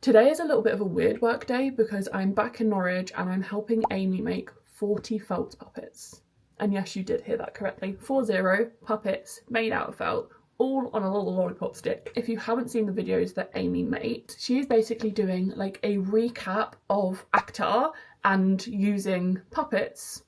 Today is a little bit of a weird work day because I'm back in Norwich and I'm helping Amy make 40 felt puppets. And yes, you did hear that correctly. 40 puppets made out of felt, all on a little lollipop stick. If you haven't seen the videos that Amy made, she is basically doing like a recap of ACOTAR and using puppets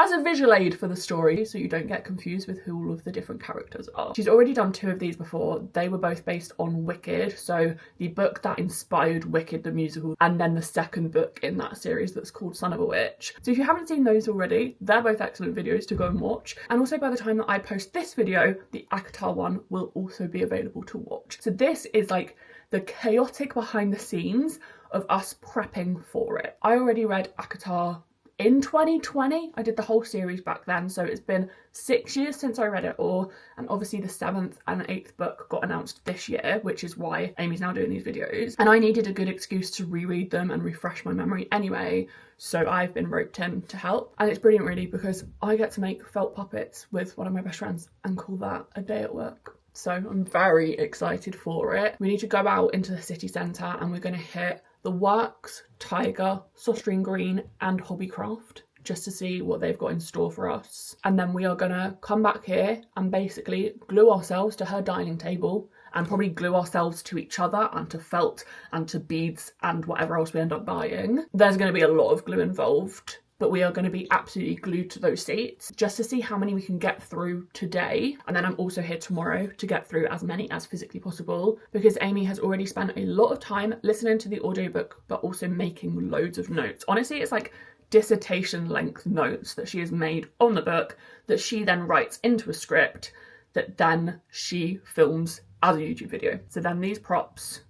as a visual aid for the story, so you don't get confused with who all of the different characters are. She's already done 2 of these before. They were both based on Wicked, so the book that inspired Wicked the musical, and then the second book in that series that's called Son of a Witch. So if you haven't seen those already, they're both excellent videos to go and watch. And also by the time that I post this video, the ACOTAR one will also be available to watch. So this is like the chaotic behind the scenes of us prepping for it. I already read ACOTAR in 2020. I did the whole series back then, so it's been 6 years since I read it all, and obviously the 7th and 8th book got announced this year, which is why Amy's now doing these videos, and I needed a good excuse to reread them and refresh my memory anyway, so I've been roped in to help. And it's brilliant really because I get to make felt puppets with one of my best friends and call that a day at work. So I'm very excited for it. We need to go out into the city centre and we're going to hit The Works, Tiger, Sostering Green and Hobbycraft just to see what they've got in store for us. And then we are gonna come back here and basically glue ourselves to her dining table and probably glue ourselves to each other and to felt and to beads and whatever else we end up buying. There's going to be a lot of glue involved, but we are going to be absolutely glued to those seats just to see how many we can get through today. And then I'm also here tomorrow to get through as many as physically possible because Amy has already spent a lot of time listening to the audiobook, but also making loads of notes. Honestly, it's like dissertation length notes that she has made on the book that she then writes into a script that then she films as a YouTube video. So then these props,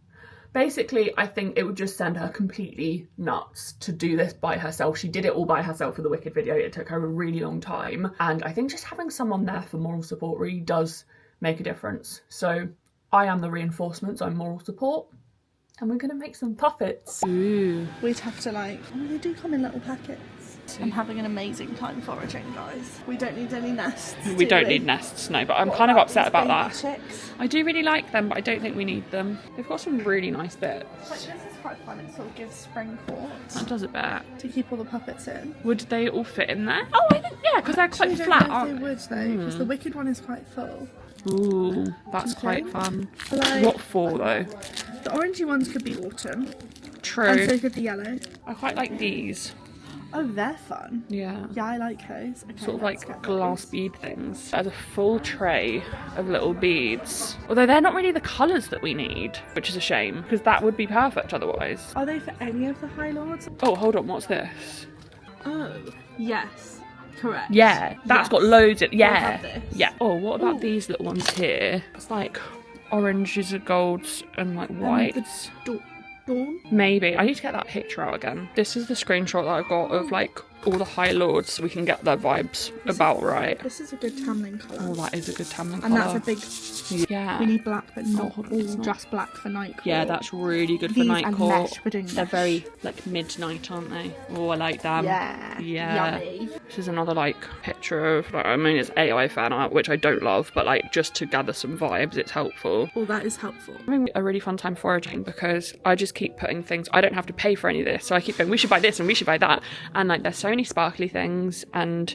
basically, I think it would just send her completely nuts to do this by herself. She did it all by herself for the Wicked video. It took her a really long time. And I think just having someone there for moral support really does make a difference. So I am the reinforcement, so I'm moral support. And we're going to make some puppets. Ooh. We'd have to like, oh, they do come in little packets. I'm having an amazing time foraging, guys. We don't need any nests. We don't need nests, no, but I'm kind of upset about that. Chicks? I do really like them, but I don't think we need them. They've got some really nice bits. Like, this is quite fun. It sort of gives spring court. That does a bit. To keep all the puppets in. Would they all fit in there? Oh, I think, yeah, because they're quite flat, aren't they? Would though, because the Wicked one is quite full. Ooh, that's quite fun. Like, what for though? The orangey ones could be autumn. True. And so could the yellow. I quite like these. Oh, they're fun. Yeah. Yeah, I like those. Okay, sort of like glass bead things. There's a full tray of little beads. Although they're not really the colours that we need, which is a shame, because that would be perfect otherwise. Are they for any of the High Lords? Oh, hold on, what's this? Oh, yes. Correct. Yeah, that's got loads of, yeah. This. Yeah. Oh, what about these little ones here? It's like oranges and golds and like whites. Dawn? Maybe. I need to get that picture out again. This is the screenshot that I got of like all the High Lords so we can get their vibes about right. This is a good tamlin colour. Oh, that is a good tamlin colour. And that's a big... Yeah. We need black, but not all just black for night court. Yeah, that's really good for night court. Mesh, we're doing They're mesh. very like midnight, aren't they? Oh, I like them. Yeah. Yeah. Yummy. This is another like picture of like, I mean it's AI fan art, which I don't love, but like just to gather some vibes, it's helpful. Well, that is helpful. I'm having a really fun time foraging because I just keep putting things, I don't have to pay for any of this, so I keep going, we should buy this and we should buy that, and like there's so many sparkly things, and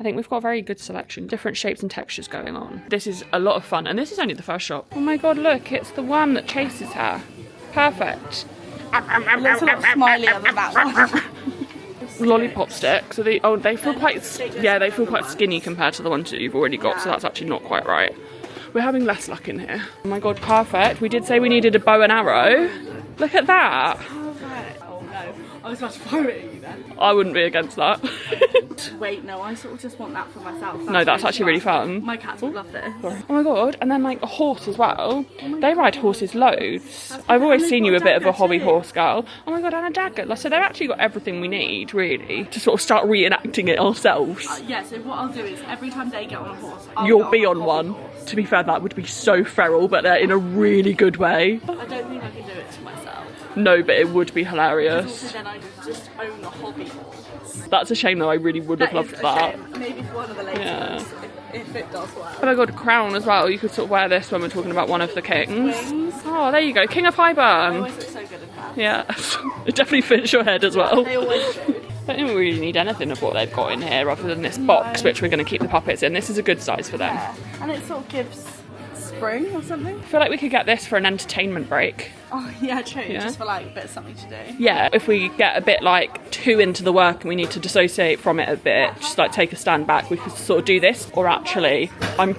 I think we've got a very good selection, different shapes and textures going on. This is a lot of fun, and this is only the first shop. Oh my god, look, it's the one that chases her. Perfect. It looks a lot smilier than that one. Lollipop sticks. So they feel quite, yeah, they feel quite skinny compared to the ones that you've already got, so that's actually not quite right. We're having less luck in here. Oh my god, perfect. We did say we needed a bow and arrow. Look at that. Perfect. Oh no, I was about to fire it at you then. I wouldn't be against that. Wait, no, I sort of just want that for myself. No, that's actually really fun. My cats would love this. Sorry. Oh my god, and then like a horse as well. They ride horses loads. I've always seen you a bit of a hobby horse girl. Oh my god, and a dagger. So they've actually got everything we need, really, to sort of start reenacting it ourselves. Yeah, so what I'll do is every time they get on a horse, You'll be on one. Horse. To be fair, that would be so feral, but in a really good way. I don't think I can do it to myself. No, but it would be hilarious. Also, then I just own a hobby horse. That's a shame though, I really would have loved that. Shame. Maybe for one of the later ones, if it does well. Oh my god, a crown as well. You could sort of wear this when we're talking about one of the kings. Wings. Oh, there you go, King of I Highburn. always look so good in that. Yeah, it definitely fits your head as well. They always do. I don't really need anything of what they've got in here other than this box, which we're going to keep the puppets in. This is a good size for them. Yeah, and it sort of gives spring or something. I feel like we could get this for an entertainment break. Oh yeah, true. Yeah. Just for like a bit of something to do. Yeah, if we get a bit like too into the work and we need to dissociate from it a bit, just like take a stand back, we could sort of do this. Or actually, I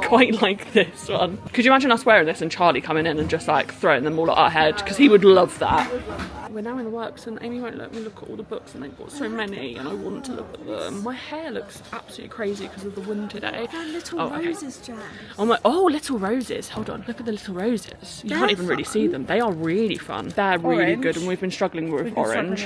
quite like this one. Could you imagine us wearing this and Charlie coming in and just like throwing them all at our head? Because he would love that. We're now in the works and Amy won't let me look at all the books and they've got so many and I want to look at them. My hair looks absolutely crazy because of the wind today. They're little roses, Jess. Oh, little roses. Hold on, look at the little roses. You can't even really see them. They are really fun. They're really good and we've been struggling with orange.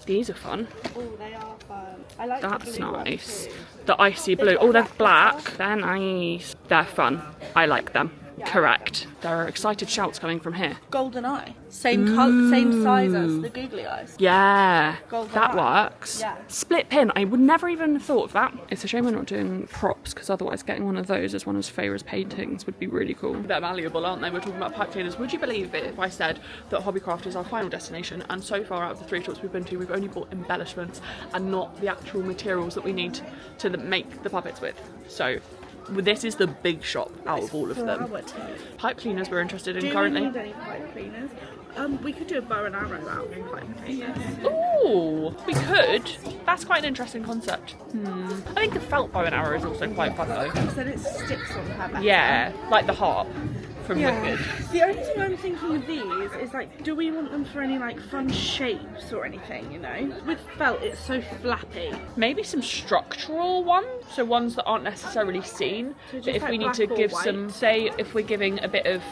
These are fun. Oh, they are fun. I like That's the blue nice. one too. The icy blue. Oh, they're black. They're nice. They're fun. I like them. Correct. There are excited shouts coming from here. Golden eye. Same same size as the googly eyes. Yeah, Golden that eye. works. Yeah. Split pin. I would never even have thought of that. It's a shame we're not doing props because otherwise getting one of those as one of Feyre's paintings would be really cool. They're malleable, aren't they? We're talking about pipe cleaners. Would you believe it if I said that Hobbycraft is our final destination and so far out of the 3 shops we've been to, we've only bought embellishments and not the actual materials that we need to make the puppets with. So this is the big shop out of all of them. Pipe cleaners we're interested in currently. Do we need any pipe cleaners? We could do a bow and arrow out of pipe cleaners. Ooh, we could. That's quite an interesting concept. I think the felt bow and arrow is also quite fun though. Because then it sticks on her back. Yeah, like the harp from Wicked. The only thing I'm thinking of these is like, do we want them for any like fun shapes or anything, you know? With felt, it's so flappy. Maybe some structural ones, so ones that aren't necessarily seen. So But just if like we need black to or give white? some, say if we're giving a bit of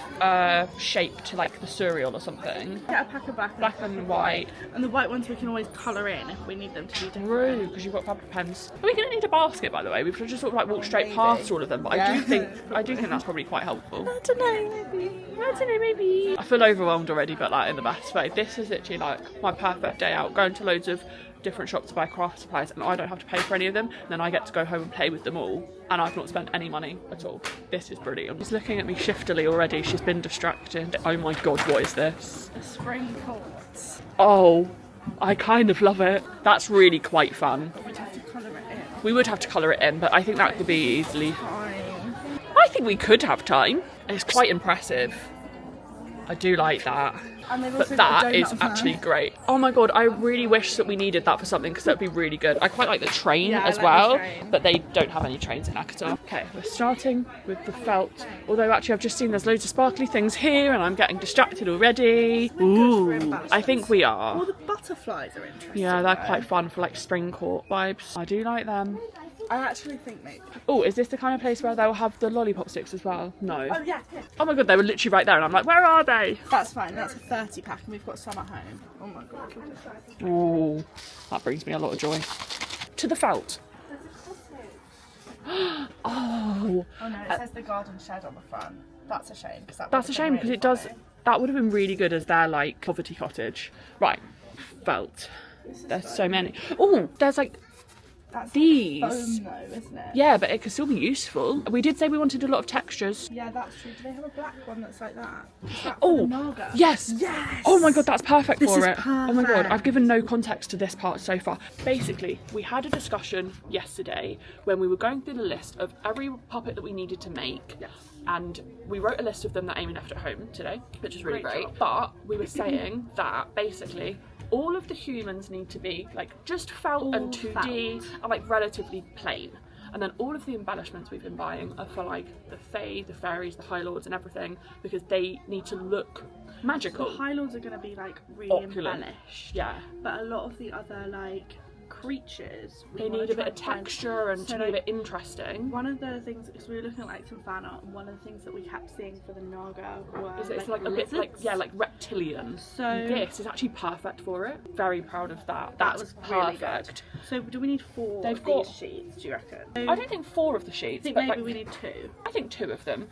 shape to like the cereal or something. Get a pack of Black and white. And the white ones we can always colour in if we need them to be different. True, because you've got fabric pens. We don't need a basket, by the way. We could just sort of like walk straight Maybe. past all of them. But Yeah. I do think that's probably quite helpful. I don't know, maybe. I don't know, maybe. I feel overwhelmed already, but like in the best way. This is literally like my perfect day out, going to loads of different shops to buy craft supplies and I don't have to pay for any of them. And then I get to go home and play with them all and I've not spent any money at all. This is brilliant. She's looking at me shiftily already. She's been distracted. Oh my god, what is this? A spring court. Oh, I kind of love it. That's really quite fun. We'd have to colour it in. We would have to colour it in, but I think that could be easily. Fine. I think we could have time. It's quite impressive. I do like that. And they've But also got a that is donut fan. actually great. Oh my god, I really wish that we needed that for something because that would be really good. I quite like the train Yeah, I as like well, the train. but they don't have any trains in ACOTAR. Okay, we're starting with the felt. Although actually I've just seen there's loads of sparkly things here and I'm getting distracted already. Ooh, I think we are. All the butterflies are interesting. Yeah, they're though. quite fun for like spring court vibes. I do like them. I actually think maybe. Oh, is this the kind of place where they'll have the lollipop sticks as well? No. Oh yeah, yeah. Oh my god, they were literally right there and I'm like, where are they? That's fine. That's a 30 pack, and we've got some at home. Oh my god. Look at that. Ooh, that brings me a lot of joy. To the felt. Oh, Oh no, it says the garden shed on the front. That's a shame. that's a shame because it does. That would have been really good as their like poverty cottage. Right, felt. There's so many. Oh, there's like That's these. foam though, isn't it? Yeah, but it could still be useful. We did say we wanted a lot of textures. Yeah, that's true. Do they have a black one that's like that? Is that Oh, for the Naga? yes. Yes. Oh my god, that's perfect This for is it. Oh my god, perfect. I've given no context to this part so far. Basically, we had a discussion yesterday when we were going through the list of every puppet that we needed to make. Yes. And we wrote a list of them that Amy left at home today, which is really Great great. But we were saying that basically all of the humans need to be like just felt and 2D and like relatively plain. And then all of the embellishments we've been buying are for like the Fae, the fairies, the High Lords and everything because they need to look magical. The High Lords are going to be like really Opulent. embellished. Yeah. But a lot of the other like creatures, we They wanna need a try bit of and find- texture and So, to be a like, bit interesting. One of the things, because we were looking at like some fan art, and one of the things that we kept seeing for the Naga were It's like a bit like, lizards. yeah, like reptilian. So- this is actually perfect for it. Very proud of that. That That's was really perfect. So do we need 4 They've of got- these sheets, do you reckon? I don't think 4 of the I sheets, think but maybe like, we need 2. I think 2 of them.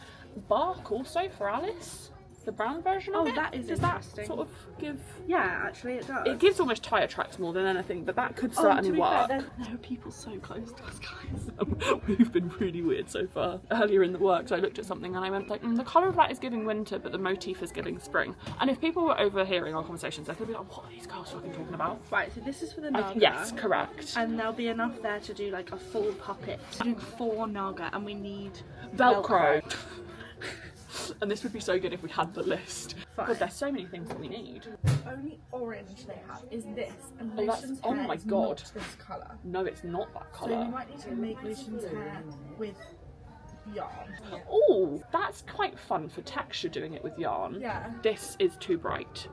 Bark also for Alice. the brown version of it. Oh, that is Does that interesting. sort of give... Yeah, actually it does. It gives almost tyre tracks more than anything, but that could Oh, certainly to be work. fair, there are people so close to us, guys. We've been really weird so far. Earlier in the works, I looked at something and I went like, the colour of that is giving winter, but the motif is giving spring. And if people were overhearing our conversations, they could be like, what are these girls fucking talking about? Right, so this is for the Naga. Yes, correct. And there'll be enough there to do like a full puppet. We're doing 4 Naga and we need Velcro. And this would be so good if we had the list. Fine. God, there's so many things that we need. The only orange they have is this, and Oh, that's- Lucian's oh hair my is God. not this colour. No, it's not that So we colour. might need to make Lucian's hair with yarn. Oh, that's quite fun for texture, doing it with yarn. Yeah. This is too bright.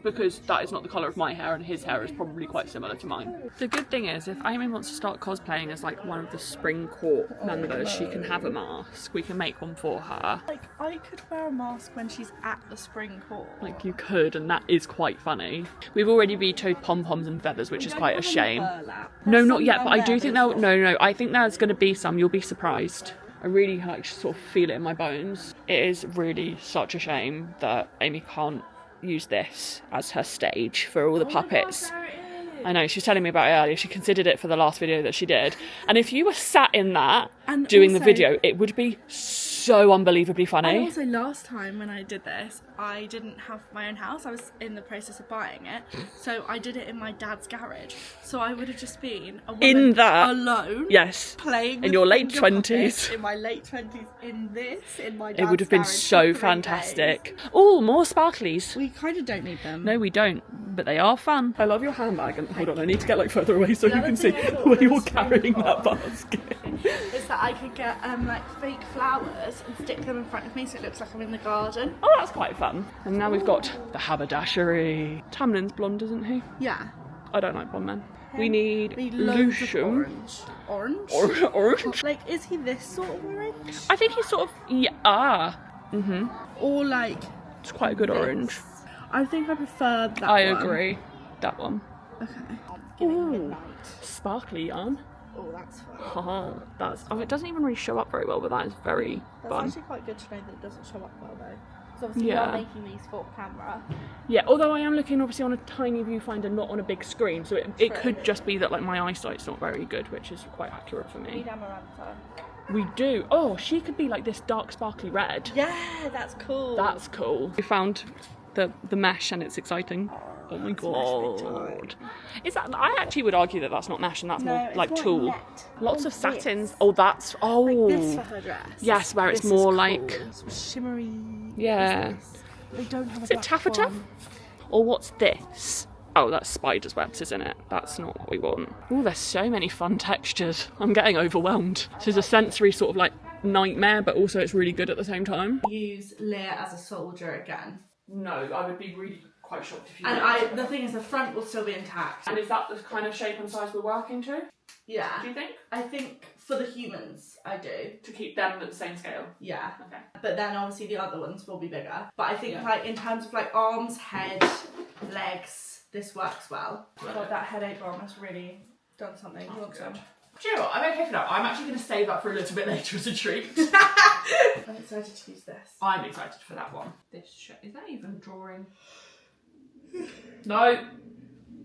Because that is not the colour of my hair and his hair is probably quite similar to mine. The good thing is, if Amy wants to start cosplaying as like one of the Spring Court members, she can have a mask. We can make one for her. Like, I could wear a mask when she's at the spring court. Like you could, and that is quite funny. We've already vetoed pom-poms and feathers, which is quite a shame. No, not yet, but I do think no, I think there's going to be some. You'll be surprised. I really like sort of feel it in my bones. It is really such a shame that Amy can't use this as her stage for all the puppets. I know, she was telling me about it earlier. She considered it for the last video that she did. And if you were sat in that And doing the also- video, it would be so unbelievably funny. And also last time when I did this, I didn't have my own house. I was in the process of buying it. So I did it in my dad's garage. So I would have just been a woman In that. alone. Yes. Playing In with your late finger puppets 20s. In my late 20s in this, in my dad's It would have been garage so for 3 fantastic. days. Oh, more sparklies. We kind of don't need them. No, we don't, but they are fun. I love your handbag. And hold on, I need to get like further away so you The can other see thing I thought where you're was carrying really that fun. basket. Is that I could get like fake flowers and stick them in front of me so it looks like I'm in the garden. Oh, that's quite fun. And now we've got the haberdashery. Tamlin's blonde, isn't he? Yeah. I don't like blonde men. We need loads of Lucian. orange. Orange? Like, is he this sort of orange? I think he's sort of, yeah. Or like It's quite a good this? orange. I think I prefer that I one. agree. That one. Okay. Ooh, sparkly yarn. Oh, that's fun. Haha, that's. Oh, it doesn't even really show up very well, but that is very That's fun. actually quite good to know that it doesn't show up well though. Because obviously Yeah. we are making these for camera. Yeah, although I am looking obviously on a tiny viewfinder, not on a big screen, so it True. could just be that like my eyesight's not very good, which is quite accurate for We me. need Amarantha. We do. Oh, she could be like this dark sparkly red. Yeah, that's cool. That's cool. We found the mesh and it's exciting. Oh my It's mesh big god. time. Is that? I actually would argue that that's not mesh and that's No, more it's like more tulle. net. Lots Oh, of satins. this. Oh, that's. Oh. Like this for her dress. Yes, where it's This is more cool. like. It's shimmery. Yeah. What's this? They don't have a Is it black taffeta? one. Or what's this? Oh, that's spider's webs, isn't it? That's not what we want. Oh, there's so many fun textures. I'm getting overwhelmed. This is a sensory sort of like nightmare, but also it's really good at the same time. Use Lear as a soldier again. No, I would be really quite shocked if you And the thing is, the front will still be intact. And is that the kind of shape and size we're working to, Yeah. do you think? I think for the humans, I do. To keep them at the same scale? Yeah. Okay. But then obviously the other ones will be bigger. But I think Yeah. like in terms of like arms, head, legs, this works well. God, that headache bomb has really done something. You want some? Do you know what? I'm okay for that. I'm actually going to save that for a little bit later as a treat. I'm excited to use this. I'm excited for that one. This shit. Is that even drawing? No.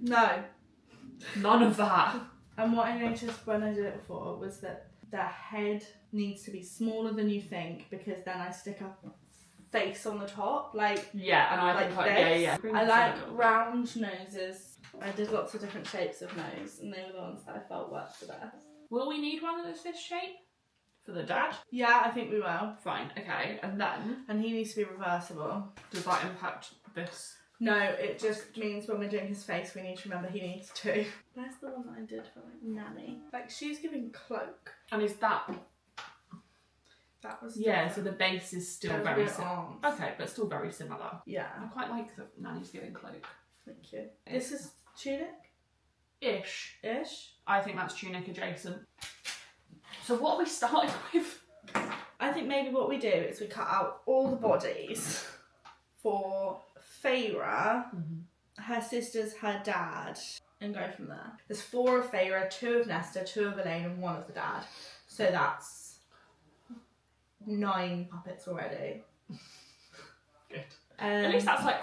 No. None of that. And what I noticed when I did it before was that the head needs to be smaller than you think, because then I stick a face on the top, like Yeah, and I like think this. yeah. I like round noses. I did lots of different shapes of nose, and they were the ones that I felt worked the best. Will we need one that's this shape? For the dad? Yeah, I think we will. Fine, okay. And then, And he needs to be reversible. does that impact this? No, it just means when we're doing his face, we need to remember he needs to. Where's the one that I did for like Nanny? Like she's giving cloak. And is that... That was Yeah, different. so the base is still That was very a bit similar. arms. Okay, but still very similar. I Yeah, quite like that Nanny's giving cloak. thank you. This is tunic-ish. Ish. I think that's tunic adjacent. So what are we starting with? I think maybe what we do is we cut out all the bodies for Feyre, her sisters, her dad, and go from there. There's 4 of Feyre, 2 of Nesta, 2 of Elaine, and 1 of the dad. So that's 9 puppets already. Good. At least that's like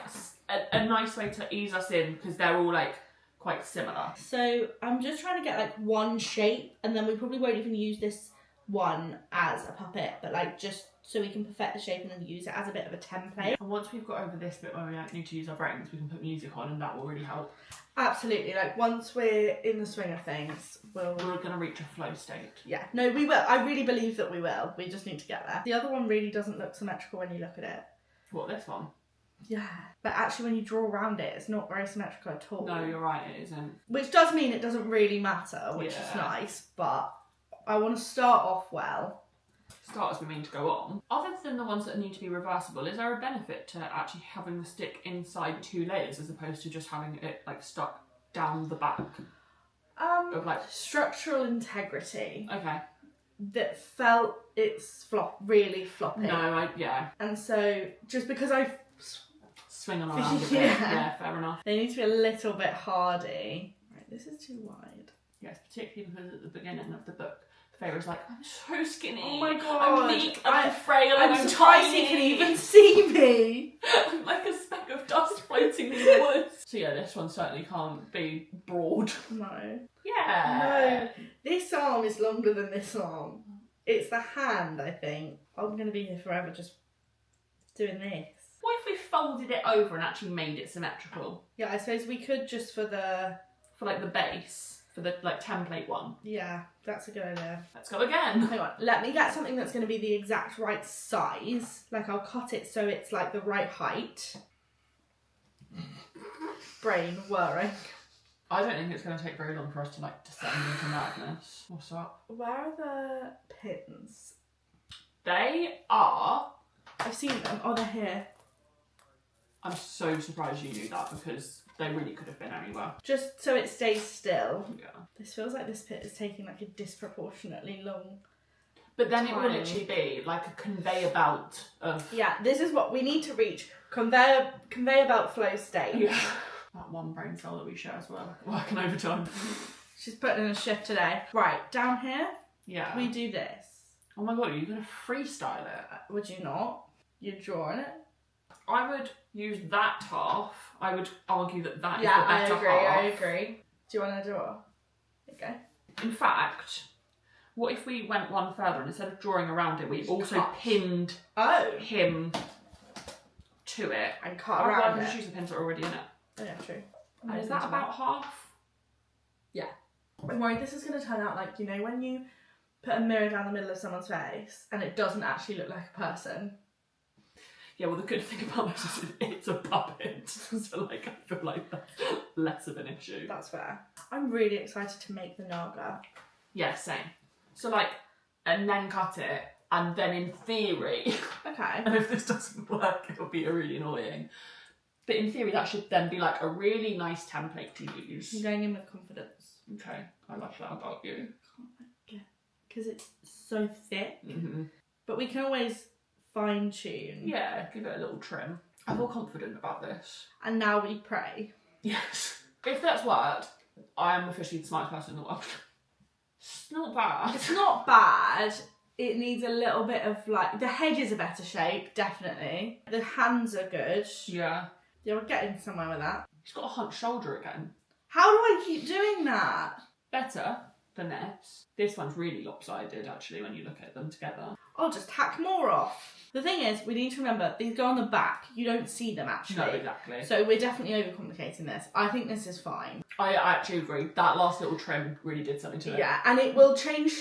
a nice way to ease us in, because they're all like quite similar. So I'm just trying to get like one shape, and then we probably won't even use this one as a puppet, but like just so we can perfect the shape and then use it as a bit of a template. And once we've got over this bit where we don't need to use our brains, we can put music on, and that will really help. Absolutely. Like once we're in the swing of things, we're going to reach a flow state. Yeah, no, we will. I really believe that we will. We just need to get there. The other one really doesn't look symmetrical when you look at it. What, this one? Yeah, but actually when you draw around it, it's not very symmetrical at all. No, you're right, it isn't. Which does mean it doesn't really matter, which is nice, but I want to start off well. Start as we mean to go on. Other than the ones that need to be reversible, is there a benefit to actually having the stick inside 2 layers as opposed to just having it like stuck down the back? Of like structural integrity. Okay. That felt really floppy. No, yeah. And so just because I swing them around a bit, yeah, fair enough. They need to be a little bit hardy. Right, this is too wide. Yes, particularly because at the beginning of the book, Feyre's like, I'm so skinny. Oh my god. I'm weak, I'm frail, and I'm surprised tiny. you can even see me. I'm like a speck of dust floating in the woods. So yeah, this one certainly can't be broad. No. Yeah. No. This arm is longer than this arm. It's the hand, I think. I'm going to be here forever just doing this. What if we folded it over and actually made it symmetrical? Yeah, I suppose we could just for like the base. For the like template one. Yeah, that's a good idea. Let's go again. Hang on, let me get something that's going to be the exact right size. Like I'll cut it so it's like the right height. Brain whirring. I don't think it's going to take very long for us to like descend into madness. What's up? Where are the pins? They are... I've seen them. Oh, they're here. I'm so surprised you knew that, because they really could have been anywhere. Just so it stays still. Yeah. This feels like this pit is taking like a disproportionately long But then time. It will literally be like a conveyor belt of... Yeah, this is what we need to reach. Conveyor belt flow state. Yeah. That one brain cell that we share as well. Working overtime. She's putting in a shift today. Right, down here, yeah, we do this. Oh my god, are you going to freestyle it? Would you not? You're drawing it? I would use that half. I would argue that that is Yeah, the better half. I agree. Do you want to draw? Okay. In fact, what if we went one further and instead of drawing around it, we also pinned him to it? And cut around it. The shoes and pins are already in it. Oh yeah, true. And is that about half? Yeah. Don't worry, this is going to turn out like, you know, when you put a mirror down the middle of someone's face and it doesn't actually look like a person. Yeah, well, the good thing about this is it's a puppet. So, like, I feel like that's less of an issue. That's fair. I'm really excited to make the Naga. Yeah, same. So, like, and then cut it, and then in theory... Okay. And if this doesn't work, it'll be really annoying. But in theory, that should then be, like, a really nice template to use. I'm going in with confidence. Okay, I like that about you. Because it's so thick. Mm-hmm. But we can always fine tune. Yeah, give it a little trim. I feel confident about this. And now we pray. Yes. If that's worked, I am officially the smartest person in the world. It's not bad. It's not bad. It needs a little bit of like... The head is a better shape, definitely. The hands are good. Yeah. Yeah, we're getting somewhere with that. He's got a hunched shoulder again. How do I keep doing that? Better than this. This one's really lopsided, actually, when you look at them together. I'll just hack more off. The thing is, we need to remember, these go on the back. You don't see them, actually. No, exactly. So we're definitely overcomplicating this. I think this is fine. I actually agree. That last little trim really did something to it. Yeah, and it will change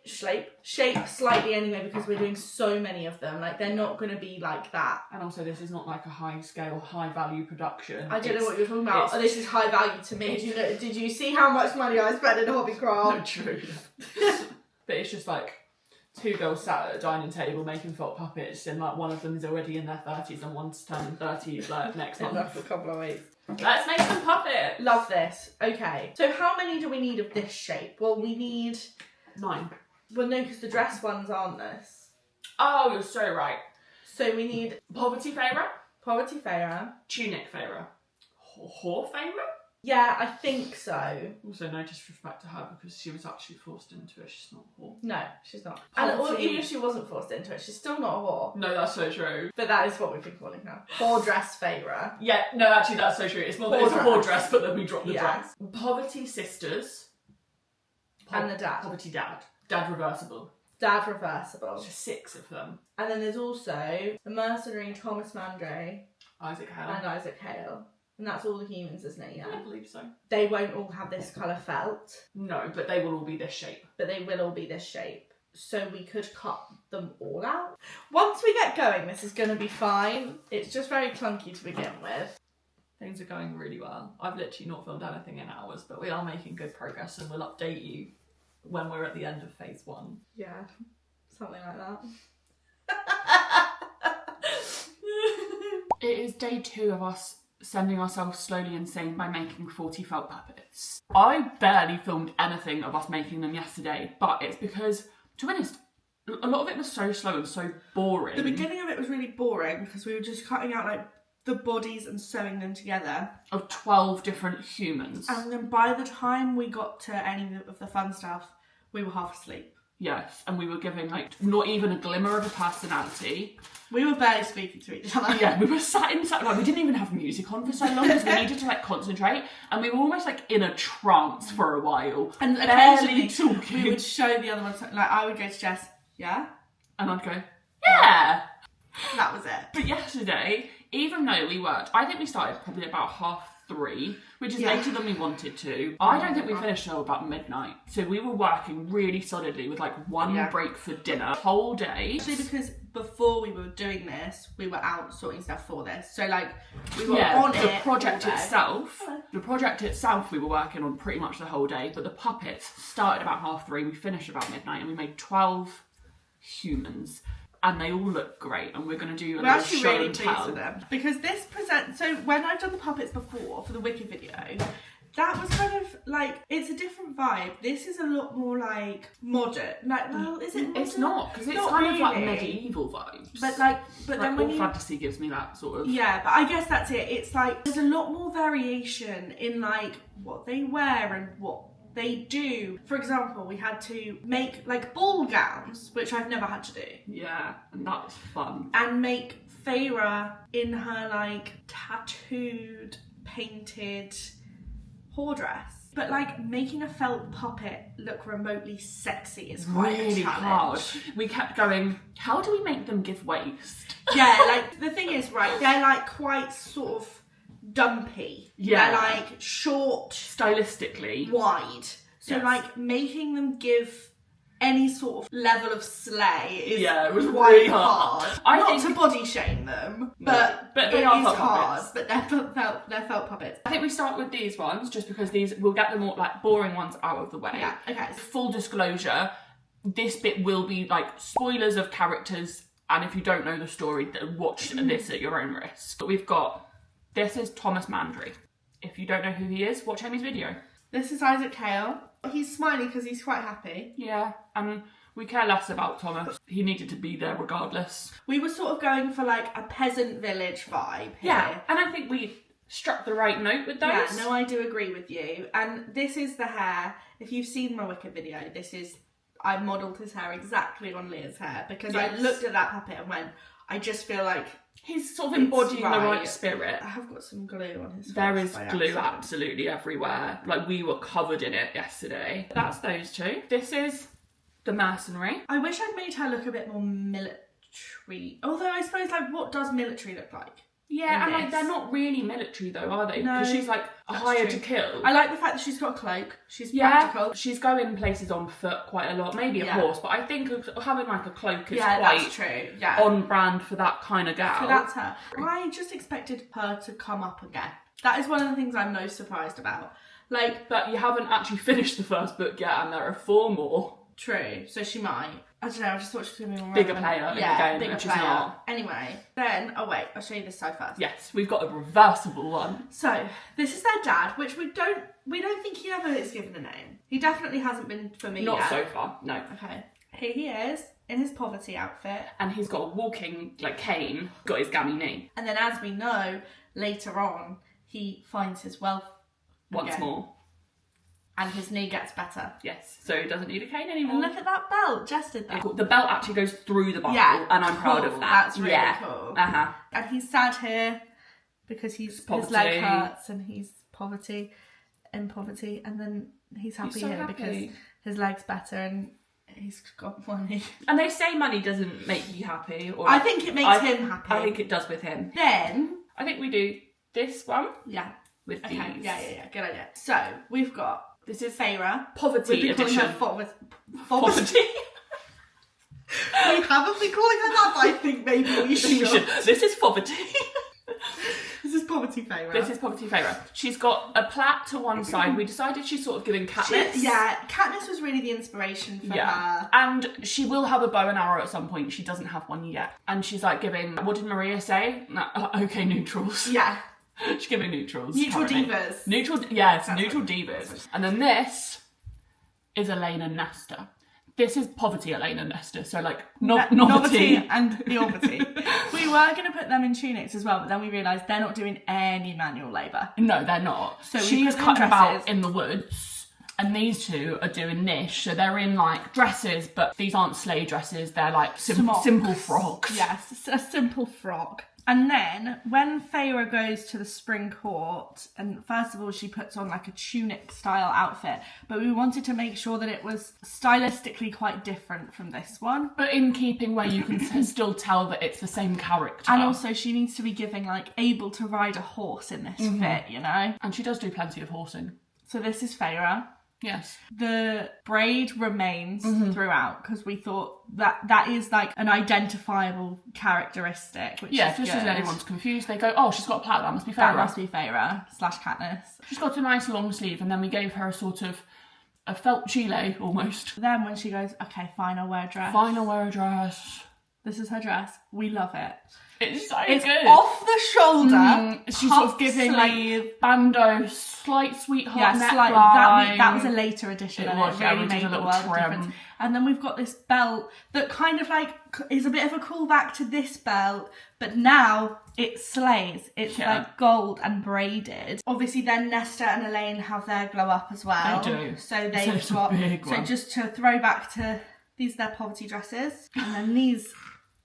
shape slightly anyway because we're doing so many of them. Like, they're not going to be like that. And also, this is not like a high-scale, high-value production. I don't know what you're talking about. Oh, this is high value to me. Did you see how much money I spent in Hobbycraft? No, true. But it's just like... 2 girls sat at a dining table making felt puppets, and like one of them is already in their 30s and one's turning 30 like next month. Enough for a couple of weeks. Let's make some puppets! Love this. Okay. So how many do we need of this shape? Well, we need... 9. Well, no, because the dress ones aren't this. Oh, you're so right. So we need... Poverty Feyre. Poverty Feyre. Tunic Feyre. Whore Feyre. Yeah, I think so. Also, no disrespect to her because she was actually forced into it. She's not a whore. No, she's not. Poverty. Or even if she wasn't forced into it, she's still not a whore. No, that's so true. But that is what we've been calling her. Whore dress Feyre. Yeah, no, actually, that's so true. It's more than it's a whore dress, but then we drop the dress. Poverty sisters. And the dad. Poverty dad. Dad reversible. Dad reversible. There's 6 of them. And then there's also the mercenary Thomas Mandre. Isaac Hale. And Isaac Hale. And that's all the humans, isn't it? Yeah. I believe so. They won't all have this colour felt. No, but they will all be this shape. But they will all be this shape. So we could cut them all out. Once we get going, this is going to be fine. It's just very clunky to begin with. Things are going really well. I've literally not filmed anything in hours, but we are making good progress and we'll update you when we're at the end of phase 1. Yeah, something like that. It is day 2 of us sending ourselves slowly insane by making 40 felt puppets. I barely filmed anything of us making them yesterday, but it's because, to be honest, a lot of it was so slow and so boring. The beginning of it was really boring because we were just cutting out like the bodies and sewing them together. Of 12 different humans. And then by the time we got to any of the fun stuff, we were half asleep. Yes, and we were giving like not even a glimmer of a personality. We were barely speaking to each other. Yeah, we were sat like we didn't even have music on for so long because we needed to like concentrate, and we were almost like in a trance for a while. And barely occasionally talking. we would show the other one, like I would go to Jess, yeah? And I'd go, yeah. That was it. But yesterday, even though we worked, I think we started probably about 3:30, which is later than we wanted to. I don't think we finished till about midnight. So we were working really solidly with like one break for dinner, whole day. Actually, because before we were doing this, we were out sorting stuff for this. So like, we were on the it. project itself we were working on pretty much the whole day, but the puppets started about 3:30, we finished about midnight, and we made 12 humans. And they all look great, and we're going to do a little show really and pleased tell. with them because this so when I've done the puppets before for the Wicked video, that was kind of like, it's a different vibe. This is a lot more like modern. Like, well, is it modern? It's not, because it's Not kind of like really. medieval vibes. But then when all you fantasy gives me that sort of. Yeah, but I guess that's it. It's like there's a lot more variation in like what they wear and what they do. For example, we had to make like ball gowns, which I've never had to do. Yeah, and that was fun. And make Feyre in her like tattooed, painted whore dress. But like making a felt puppet look remotely sexy is quite really a challenge. hard. We kept going, how do we make them give waist? Yeah, like the thing is, right, they're like quite sort of dumpy. Yeah. They're like short, Stylistically. wide. So like making them give any sort of level of slay is it was quite really hard. I Not think to body shame them, but they it are is felt hard. puppets. But they're felt puppets. I think we start with these ones, just because we'll get the more like boring ones out of the way. Yeah, okay. Full disclosure, this bit will be like spoilers of characters, and if you don't know the story, then watch this at your own risk. But we've got, this is Thomas Mandre. If you don't know who he is, watch Amy's video. This is Isaac Hale. He's smiling because he's quite happy. Yeah, and we care less about Thomas. He needed to be there regardless. We were sort of going for like a peasant village vibe here. Yeah, and I think we struck the right note with those. Yeah, no, I do agree with you. And this is the hair. If you've seen my Wicked video, I modelled his hair exactly on Leah's hair because I looked at that puppet and went, I just feel like he's sort of embodying the right spirit. I have got some glue on his face. There is glue absolutely everywhere. Like, we were covered in it yesterday. That's those two. This is the mercenary. I wish I'd made her look a bit more military. Although I suppose, like, what does military look like? Yeah, and like, they're not really military though, are they? No, because she's like hired to kill. I like the fact that she's got a cloak. She's practical. She's going places on foot quite a lot. Maybe a horse, but I think having like a cloak is that's true. Yeah, on brand for that kind of gal. So that's her. I just expected her to come up again. That is one of the things I'm most surprised about. Like, but you haven't actually finished the first book yet, and there are 4 more. True, so she might. I don't know, I just thought she was going to be more bigger relevant. player in the game, bigger which player. is not. Anyway, then, oh wait, I'll show you this side first. Yes, we've got a reversible one. So, this is their dad, which we don't think he ever is given a name. He definitely hasn't been for me Not yet. so far, no. Okay. Here he is, in his poverty outfit. And he's got a walking, like, cane, got his gammy knee. And then as we know, later on, he finds his wealth once Again. more. And his knee gets better. Yes, so he doesn't need a cane anymore. And look at that belt. Jess did that. The belt actually goes through the buckle, Yeah, and I'm proud of cool. that. That's really cool. Uh-huh. And he's sad here because his leg hurts and he's in poverty, and then he's happy here because his leg's better and he's got money. And they say money doesn't make you happy. Or I think it makes him happy. I think it does with him. Then I think we do this one. Yeah. With Okay. these. Yeah. Good idea. So we've got This is Feyre. Poverty We've been calling edition. her poverty. We haven't been calling her that, but I think maybe we should. This is poverty. This is poverty Feyre. This is poverty Feyre. She's got a plait to one side. We decided she's sort of giving Katniss. Katniss was really the inspiration for her. And she will have a bow and arrow at some point. She doesn't have one yet. And she's like giving, what did Maria say? Okay, neutrals. Yeah. She's giving neutrals. Neutral currently. divas. Neutral divas. And then this is Elaine and Nesta. This is poverty Elaine and Nesta. So like novelty and eorvity. We were going to put them in tunics as well, but then we realised they're not doing any manual labour. No, they're not. So she's cutting about in the woods, and these two are doing niche. So they're in like dresses, but these aren't sleigh dresses. They're like simple frocks. Yes, a simple frock. And then when Feyre goes to the spring court, and first of all she puts on like a tunic style outfit, but we wanted to make sure that it was stylistically quite different from this one. But in keeping where you can still tell that it's the same character. And also she needs to be giving like able to ride a horse in this fit, you know? And she does do plenty of horsing. So this is Feyre. Yes. The braid remains throughout because we thought that is like an identifiable characteristic. Which is just good. as anyone's confused, they go, oh, she's got a plait, that must be Feyre. That must be Feyre / Katniss. She's got a nice long sleeve, and then we gave her a sort of a felt gilet almost. Then when she goes, okay, fine, I'll wear a dress. Fine, I'll wear a dress. This is her dress. We love it. It's so It's good. off the shoulder. She's sort of giving sleeve. like bandeau, slight sweetheart neckline. Slight, that was a later edition. It and was, it really we did made a the little world of trim. difference. And then we've got this belt that kind of like is a bit of a callback to this belt, but now it slays. It's like gold and braided. Obviously, then Nesta and Elaine have their glow up as well. They do. So they've got. So just to throw back to these, their poverty dresses, and then these.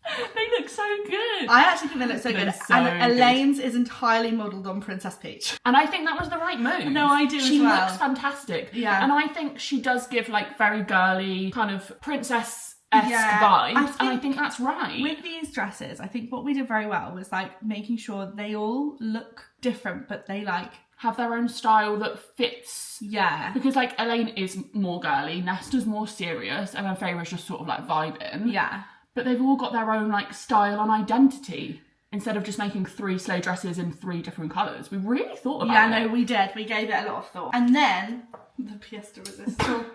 They look so good. I actually think they look so They're good. so And Elaine's is entirely modelled on Princess Peach. And I think that was the right move. No, I do as well. She looks fantastic. Yeah. And I think she does give like very girly, kind of princess-esque vibes. And I think that's right. With these dresses, I think what we did very well was like making sure they all look different, but they like have their own style that fits. Yeah. Because like Elaine is more girly, Nesta's more serious, and then Feyre's just sort of like vibing. Yeah. But they've all got their own like style and identity. Instead of just making 3 sleigh dresses in 3 different colours. We really thought about it. Yeah, no, we did. We gave it a lot of thought. And then the pièce de résistance.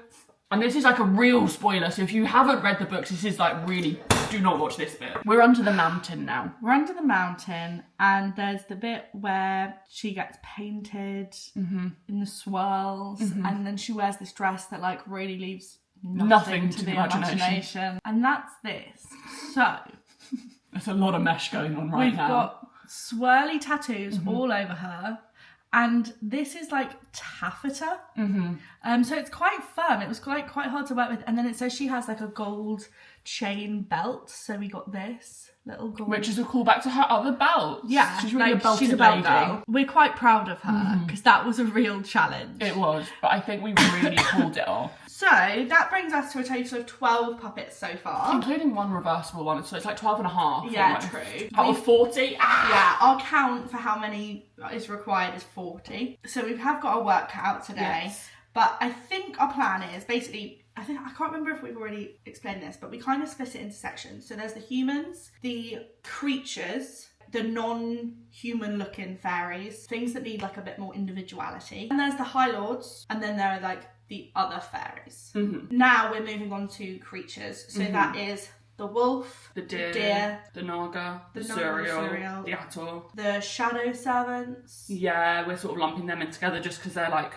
And this is like a real spoiler, so if you haven't read the books, this is like really, do not watch this bit. We're under the mountain now. We're under the mountain, and there's the bit where she gets painted in the swirls, and then she wears this dress that like really leaves nothing to the imagination. And that's this. So there's a lot of mesh going on right now. We've got swirly tattoos all over her. And this is like taffeta. So it's quite firm. It was quite hard to work with. And then it says she has like a gold chain belt. So we got this little gold. Which is a callback to her other belt. Yeah. She's really like, a belted she's a belt lady. girl. We're quite proud of her because that was a real challenge. It was. But I think we really pulled it off. So that brings us to a total of 12 puppets so far. Including one reversible one. So it's like 12 and a half. Yeah, almost. true. Out of 40. Yeah, our count for how many is required is 40. So we have got our work cut out today. Yes. But I think our plan is basically, I can't remember if we've already explained this, but we kind of split it into sections. So there's the humans, the creatures, the non-human looking fairies, things that need like a bit more individuality. And there's the High Lords, and then there are like the other fairies. Now we're moving on to creatures. So that is the wolf, the deer, the naga, the Suriel, the Ator, the shadow servants. Yeah, we're sort of lumping them in together just because they're like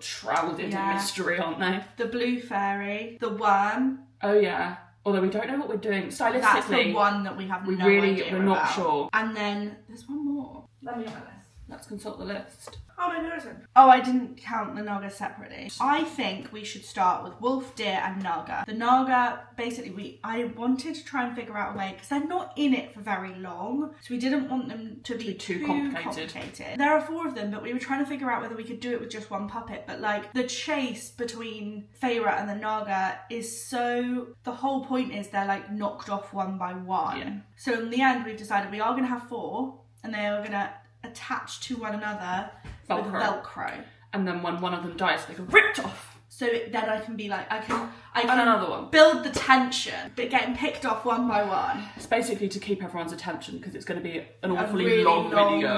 shrouded in mystery, aren't they? The blue fairy, the worm. Oh yeah. Although we don't know what we're doing stylistically. That's the one that we have no idea we're not about. sure. And then there's one more. Let me have a list. Let's consult the list. Oh, no, there isn't. Oh, I didn't count the Naga separately. I think we should start with wolf, deer, and Naga. The Naga, basically, I wanted to try and figure out a way, because they're not in it for very long, so we didn't want them to be too complicated. There are 4 of them, but we were trying to figure out whether we could do it with just one puppet. But like, the chase between Feyre and the Naga is so... The whole point is they're like knocked off one by one. Yeah. So in the end, we've decided we are going to have 4, and they are going to attach to one another with Velcro. And then when one of them dies, they get ripped off. So then I can be like, I can and another one. Build the tension, but getting picked off one by one. It's basically to keep everyone's attention, because it's going to be an awfully really long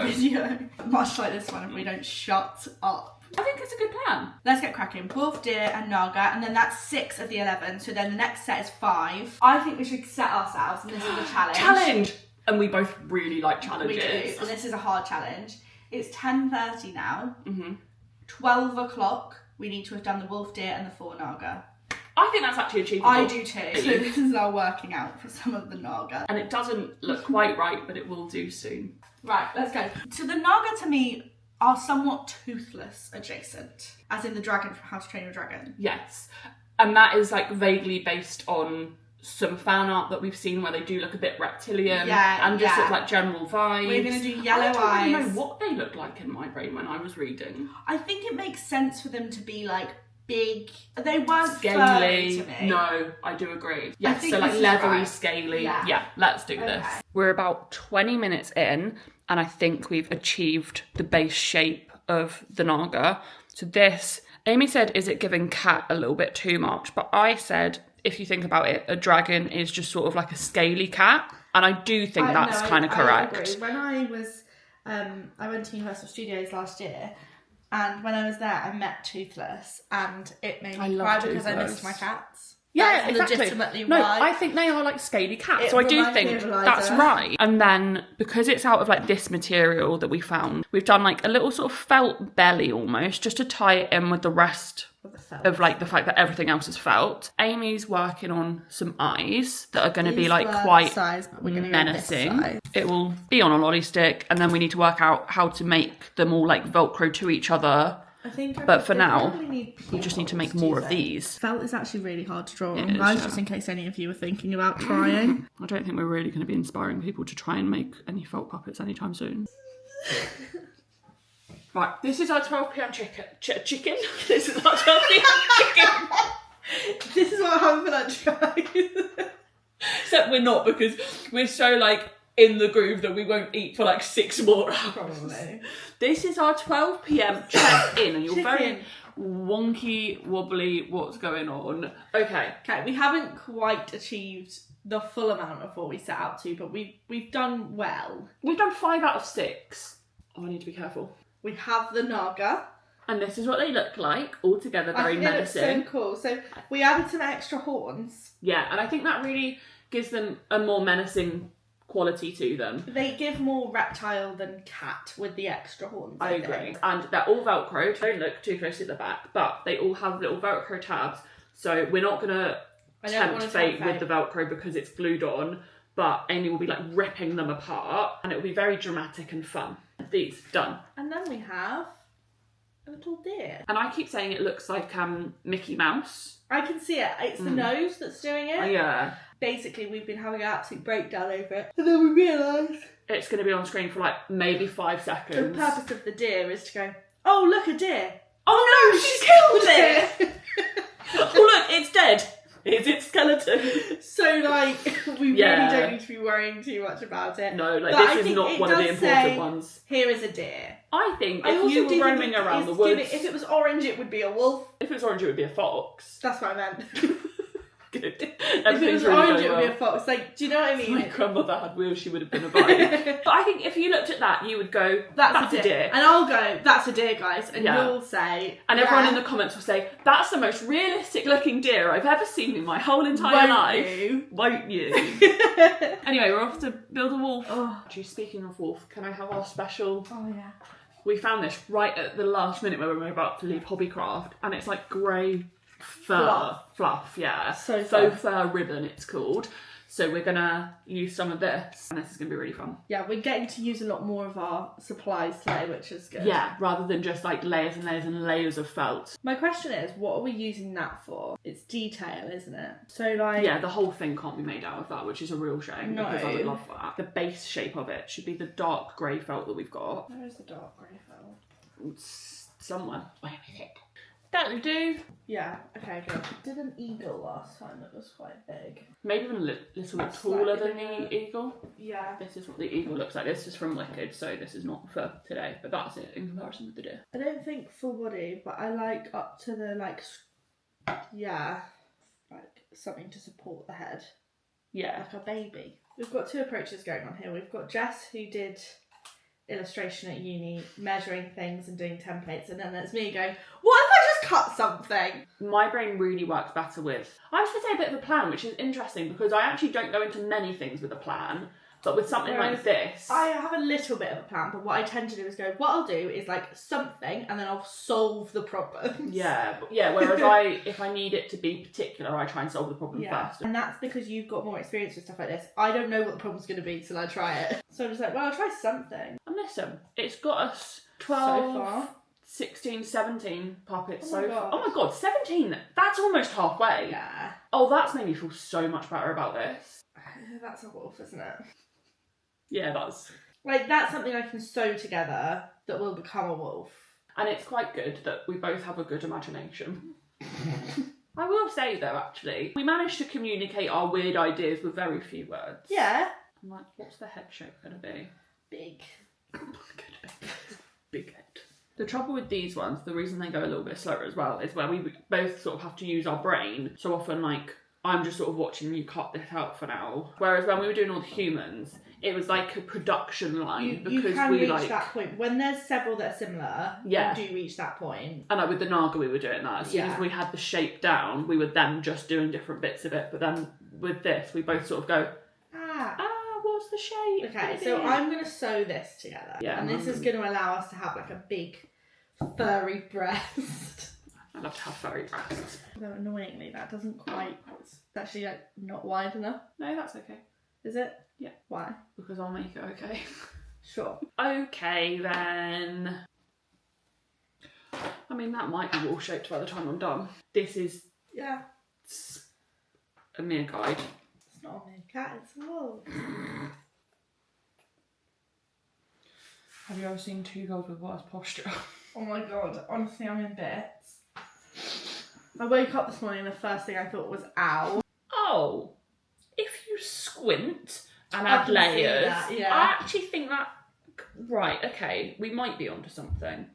video. Much like this one if we don't shut up. I think it's a good plan. Let's get cracking. Wolf, deer, and Naga, and then that's 6 of the 11. So then the next set is 5. I think we should set ourselves, and this is a challenge. Challenge! And we both really like challenges. We do, and this is a hard challenge. It's 10:30 now. 12 o'clock, we need to have done the wolf, deer, and the 4 Naga. I think that's actually achievable. I do too. So this is our working out for some of the Naga. And it doesn't look quite right, but it will do soon. Right, let's go. So the Naga to me are somewhat toothless adjacent, as in the dragon from How to Train Your Dragon. Yes. And that is like vaguely based on some fan art that we've seen where they do look a bit reptilian and just look like general vibes. We're going to do yellow eyes. I don't really know what they look like in my brain when I was reading. I think it makes sense for them to be like big. They weren't scaly. To me. No, I do agree. Yeah, so like leathery, scaly. Yeah, let's do this. We're about 20 minutes in, and I think we've achieved the base shape of the Naga. So this, Amy said, is it giving cat a little bit too much? But I said, if you think about it, a dragon is just sort of like a scaly cat. And I do think that's kind of correct. I agree. When I was, I went to Universal Studios last year, and when I was there, I met Toothless, and it made me cry because I missed my cats. Yeah, that's exactly. Legitimately no, why. I think they are like scaly cats. So I do think that's right. And then because it's out of like this material that we found, we've done like a little sort of felt belly almost, just to tie it in with the rest of like the fact that everything else is felt. Amy's working on some eyes that are going to be like quite menacing. It will be on a lolly stick, and then we need to work out how to make them all like Velcro to each other. But for now, we just need to make more of these. Felt is actually really hard to draw on, guys, just in case any of you were thinking about trying. I don't think we're really going to be inspiring people to try and make any felt puppets anytime soon. Right, this is our 12 p.m. chicken. This is our 12 p.m. chicken. This is what happened for lunch, guys. Except we're not, because we're so like in the groove that we won't eat for like 6 more hours. Probably. This is our 12 p.m. check-in, and you're very wonky, wobbly, what's going on? Okay, we haven't quite achieved the full amount of what we set out to, but we've done well. We've done 5 out of 6. Oh, I need to be careful. We have the Naga. And this is what they look like, all together, very menacing. It looks so cool. So we added some extra horns. Yeah, and I think that really gives them a more menacing quality to them. They give more reptile than cat with the extra horns. I agree. And they're all Velcroed. Don't look too closely at the back, but they all have little Velcro tabs. So we're not going to tempt fate with the Velcro because it's glued on, but Amy will be like ripping them apart, and it will be very dramatic and fun. These, done. And then we have a little deer. And I keep saying it looks like Mickey Mouse. I can see it. It's the nose that's doing it. Oh, yeah. Basically, we've been having an absolute breakdown over it. And then we realised it's going to be on screen for like maybe 5 seconds. The purpose of the deer is to go, oh, look, a deer. Oh, no, she's killed it. Oh, look, it's dead. It's its skeleton. So, like, we really don't need to be worrying too much about it. No, like, this is not one of the important ones. Here is a deer. I think if you were roaming around the woods... If it was orange, it would be a wolf. If it was orange, it would be a fox. That's what I meant. Good. If it was orange, it would be a fox. Like, do you know what I mean? If my grandmother had wheels, she would have been a bike. But I think if you looked at that, you would go, that's a deer. And I'll go, that's a deer, guys. And you'll say... And everyone in the comments will say, that's the most realistic looking deer I've ever seen in my whole entire life. Won't you? Anyway, we're off to build a wolf. Oh. Speaking of wolf, can I have our special... Oh, yeah. We found this right at the last minute where we were about to leave Hobbycraft, and it's like grey fluff, yeah. So faux fur ribbon, it's called. So we're gonna use some of this, and this is gonna be really fun. Yeah, we're getting to use a lot more of our supplies today, which is good. Yeah, rather than just like layers and layers and layers of felt. My question is, what are we using that for? It's detail, isn't it? So like... Yeah, the whole thing can't be made out of that, which is a real shame, because I would love that. The base shape of it should be the dark grey felt that we've got. Where is the dark grey felt? It's somewhere. Where is it? That'll do. Yeah, okay, good. Did an eagle last time that was quite big. Maybe even a little bit taller than the eagle. Yeah. This is what the eagle looks like. This is from Wicked, so this is not for today, but that's it in comparison with the deer. I don't think full body, but I like up to the like something to support the head. Yeah. Like a baby. We've got two approaches going on here. We've got Jess, who did illustration at uni, measuring things and doing templates, and then there's me going, what if I just cut something? My brain really works better with, I was going to say a bit of a plan, which is interesting because I actually don't go into many things with a plan, but with something like this... I have a little bit of a plan, but what I tend to do is go, what I'll do is like something, and then I'll solve the problem. Yeah, whereas if I need it to be particular, I try and solve the problem first. And that's because you've got more experience with stuff like this. I don't know what the problem's going to be till I try it. So I'm just like, well, I'll try something. And listen, it's got us 12, so far. 16, 17 puppets Oh my so far. God. Oh my god, 17! That's almost halfway. Yeah. Oh, that's made me feel so much better about this. That's a wolf, isn't it? Yeah, that's... Like, that's something I can sew together that will become a wolf. And it's quite good that we both have a good imagination. I will say though, actually, we managed to communicate our weird ideas with very few words. Yeah. I'm like, what's the head shape going to be? Big. Big head. The trouble with these ones, the reason they go a little bit slower as well, is where we both sort of have to use our brain. So often, like, I'm just sort of watching you cut this out for now. Whereas when we were doing all the humans, it was like a production line You because can we reach that point. When there's several that are similar, Yeah. you do reach that point. And like with the Naga, we were doing that. As soon as we had the shape down, we were then just doing different bits of it. But then with this, we both sort of go, what's the shape? Okay, so I'm going to sew this together. Yeah, and this is going to allow us to have like a big furry breast. I love to have furry breasts. Though annoyingly, that doesn't quite... It's actually like not wide enough. No, that's okay. Is it? Yeah. Why? Because I'll make it okay. Sure. Okay, then. I mean, that might be wall shaped by the time I'm done. This is Yeah. a mere guide. It's not a meerkat, it's a wolf. Have you ever seen two girls with worse posture? Oh my god, honestly, I'm in bits. I woke up this morning and the first thing I thought was ow. Oh, if you squint and I add can see layers, that, yeah. I actually think that... Right, okay, we might be onto something.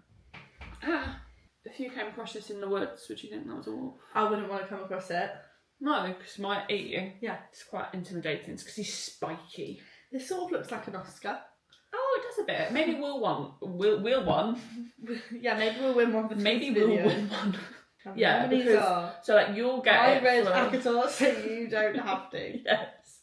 If you came across this in the woods, would you think that was a wolf? I wouldn't want to come across it. No, because he might eat you. Yeah. It's quite intimidating. It's because he's spiky. This sort of looks like an Oscar. Oh, it does a bit. Maybe we'll win. We'll won. Yeah, maybe we'll win one for Maybe this we'll video. win one. How Yeah, many because are? so like you'll get I it read for... ACOTAR, so you don't have to. Yes.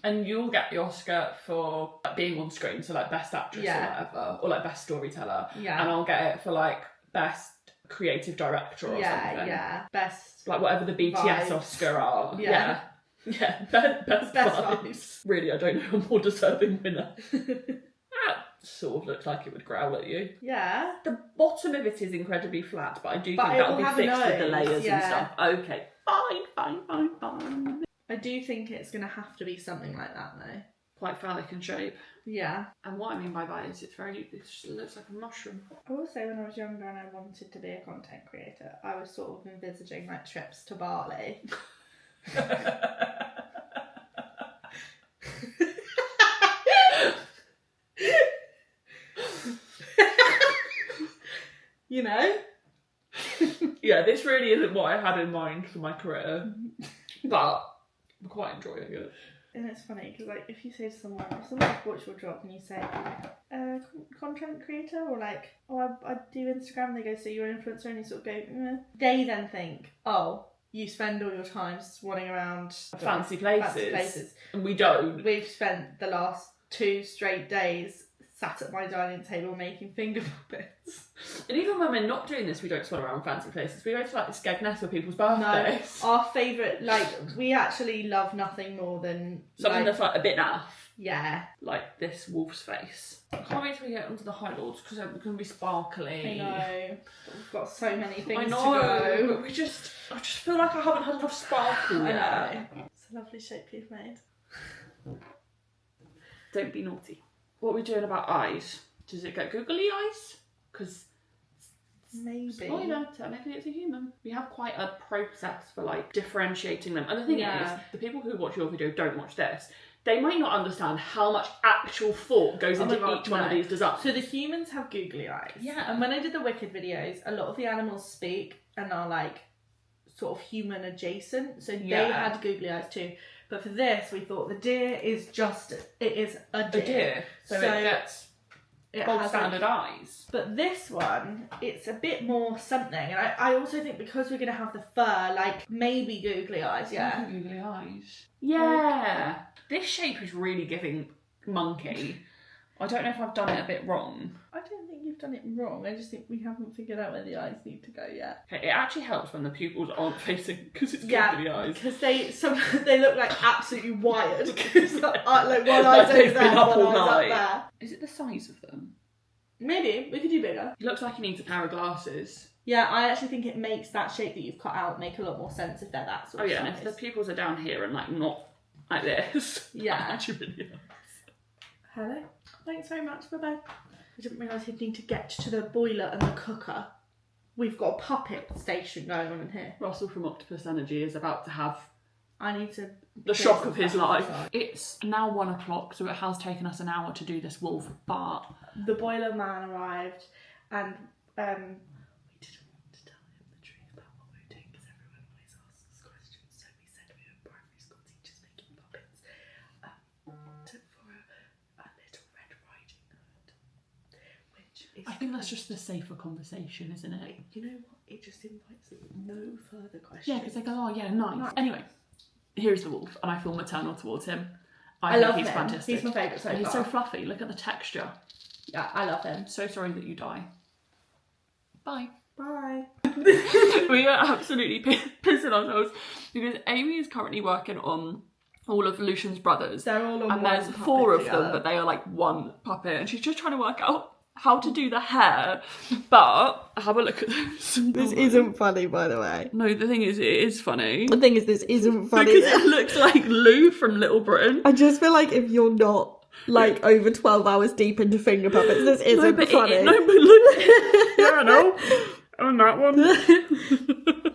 And you'll get the Oscar for like, being on screen, so like best actress or whatever, or like best storyteller. Yeah. And I'll get it for like best creative director or something. Yeah. Best. Like whatever the BTS vibes. Oscar are. Yeah. Yeah. Best vibes. Really, I don't know a more deserving winner. That sort of looks like it would growl at you. Yeah. The bottom of it is incredibly flat, but I do But think it that'll will be have a fixed with the nose, layers yeah. and stuff. Okay. Fine. I do think it's going to have to be something like that, though. Quite phallic in shape. Yeah. And what I mean by that is it just looks like a mushroom. I will say when I was younger and I wanted to be a content creator, I was sort of envisaging like trips to Bali. You know? Yeah, this really isn't what I had in mind for my career, but I'm quite enjoying it. And it's funny because, like, if you say to someone, if someone's watched your job and you say, content creator, or like, oh, I do Instagram, and they go, so you're an influencer, and you sort of go, they then think, oh, you spend all your time swanning around Fancy places. places. And we don't. We've spent the last 2 straight days sat at my dining table making finger puppets. And even when we're not doing this, we don't swan around fancy places. We go to like the Skegness for people's birthdays. No, our favourite, like, we actually love nothing more than Something that's like a bit naff. Yeah. Like this wolf's face. I can't wait till we get onto the High Lords because they're going to be sparkly. I know. We've got so many things I know, to go. but I just feel like I haven't had enough sparkle yet. I know. It's a lovely shape you've made. Don't be naughty. What are we doing about eyes? Does it get googly eyes? Because maybe. spoiler, technically it's a human. We have quite a process for like differentiating them. And the thing is, the people who watch your video don't watch this. They might not understand how much actual thought goes into each one of these designs. So the humans have googly eyes. Yeah. And when I did the Wicked videos, a lot of the animals speak and are like sort of human adjacent. So they had googly eyes too. But for this, we thought the deer is just, it is a deer. So it gets gold standard eyes. But this one, it's a bit more something. And I also think because we're going to have the fur, like maybe googly eyes, yeah. Googly eyes. Yeah. This shape is really giving monkey. I don't know if I've done it a bit wrong. I don't think you've done it wrong. I just think we haven't figured out where the eyes need to go yet. Okay, it actually helps when the pupils aren't facing, because it's googly eyes. Because they look like absolutely wired. Because like one eye's over there, one eye's up there. Is it the size of them? Maybe we could do bigger. It looks like he needs a pair of glasses. Yeah, I actually think it makes that shape that you've cut out make a lot more sense if they're that sort of size. And if the pupils are down here and like not like this. Yeah. Hello. Thanks very much. Bye bye. I didn't realise he'd need to get to the boiler and the cooker. We've got a puppet station going on in here. Russell from Octopus Energy is about to have I need to... the shock of his life. It's now 1 o'clock, so it has taken us an hour to do this wolf, but... The boiler man arrived and we didn't want to tell him the truth about what we were doing because everyone always asks us questions, so we said we were primary school teachers making puppets for a little Red Riding Hood, which is... I think that's just the safer conversation, isn't it? You know what? It just invites no further questions. Yeah, because they go, oh yeah, nice. Anyway, here's the wolf, and I feel maternal towards him. I think love he's him. Fantastic. He's my favourite so far. He's so fluffy. Look at the texture. Yeah, I love him. So sorry that you die. Bye. Bye. We are absolutely pissing ourselves because Amy is currently working on all of Lucian's brothers. They're all on and one there's puppet 4 of together. them, but they are like one puppet, and she's just trying to work out how to do the hair. But have a look at this. This isn't funny, by the way. No, the thing is, it is funny. The thing is, this isn't funny. Because it looks like Lou from Little Britain. I just feel like if you're not like over 12 hours deep into finger puppets, this isn't funny. No, but look. Yeah, I know. On that one.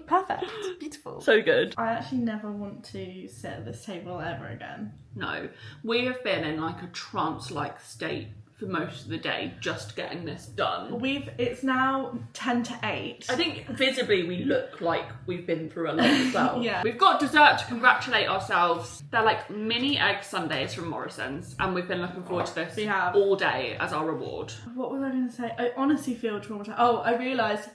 Perfect. Beautiful. So good. I actually never want to sit at this table ever again. No. We have been in like a trance-like state for most of the day just getting this done. It's now 10 to 8. I think visibly we look like we've been through a lot as well. Yeah. We've got dessert to congratulate ourselves. They're like mini egg sundaes from Morrison's, and we've been looking forward to this all day as our reward. What was I going to say? I honestly feel traumatized. Oh, I realised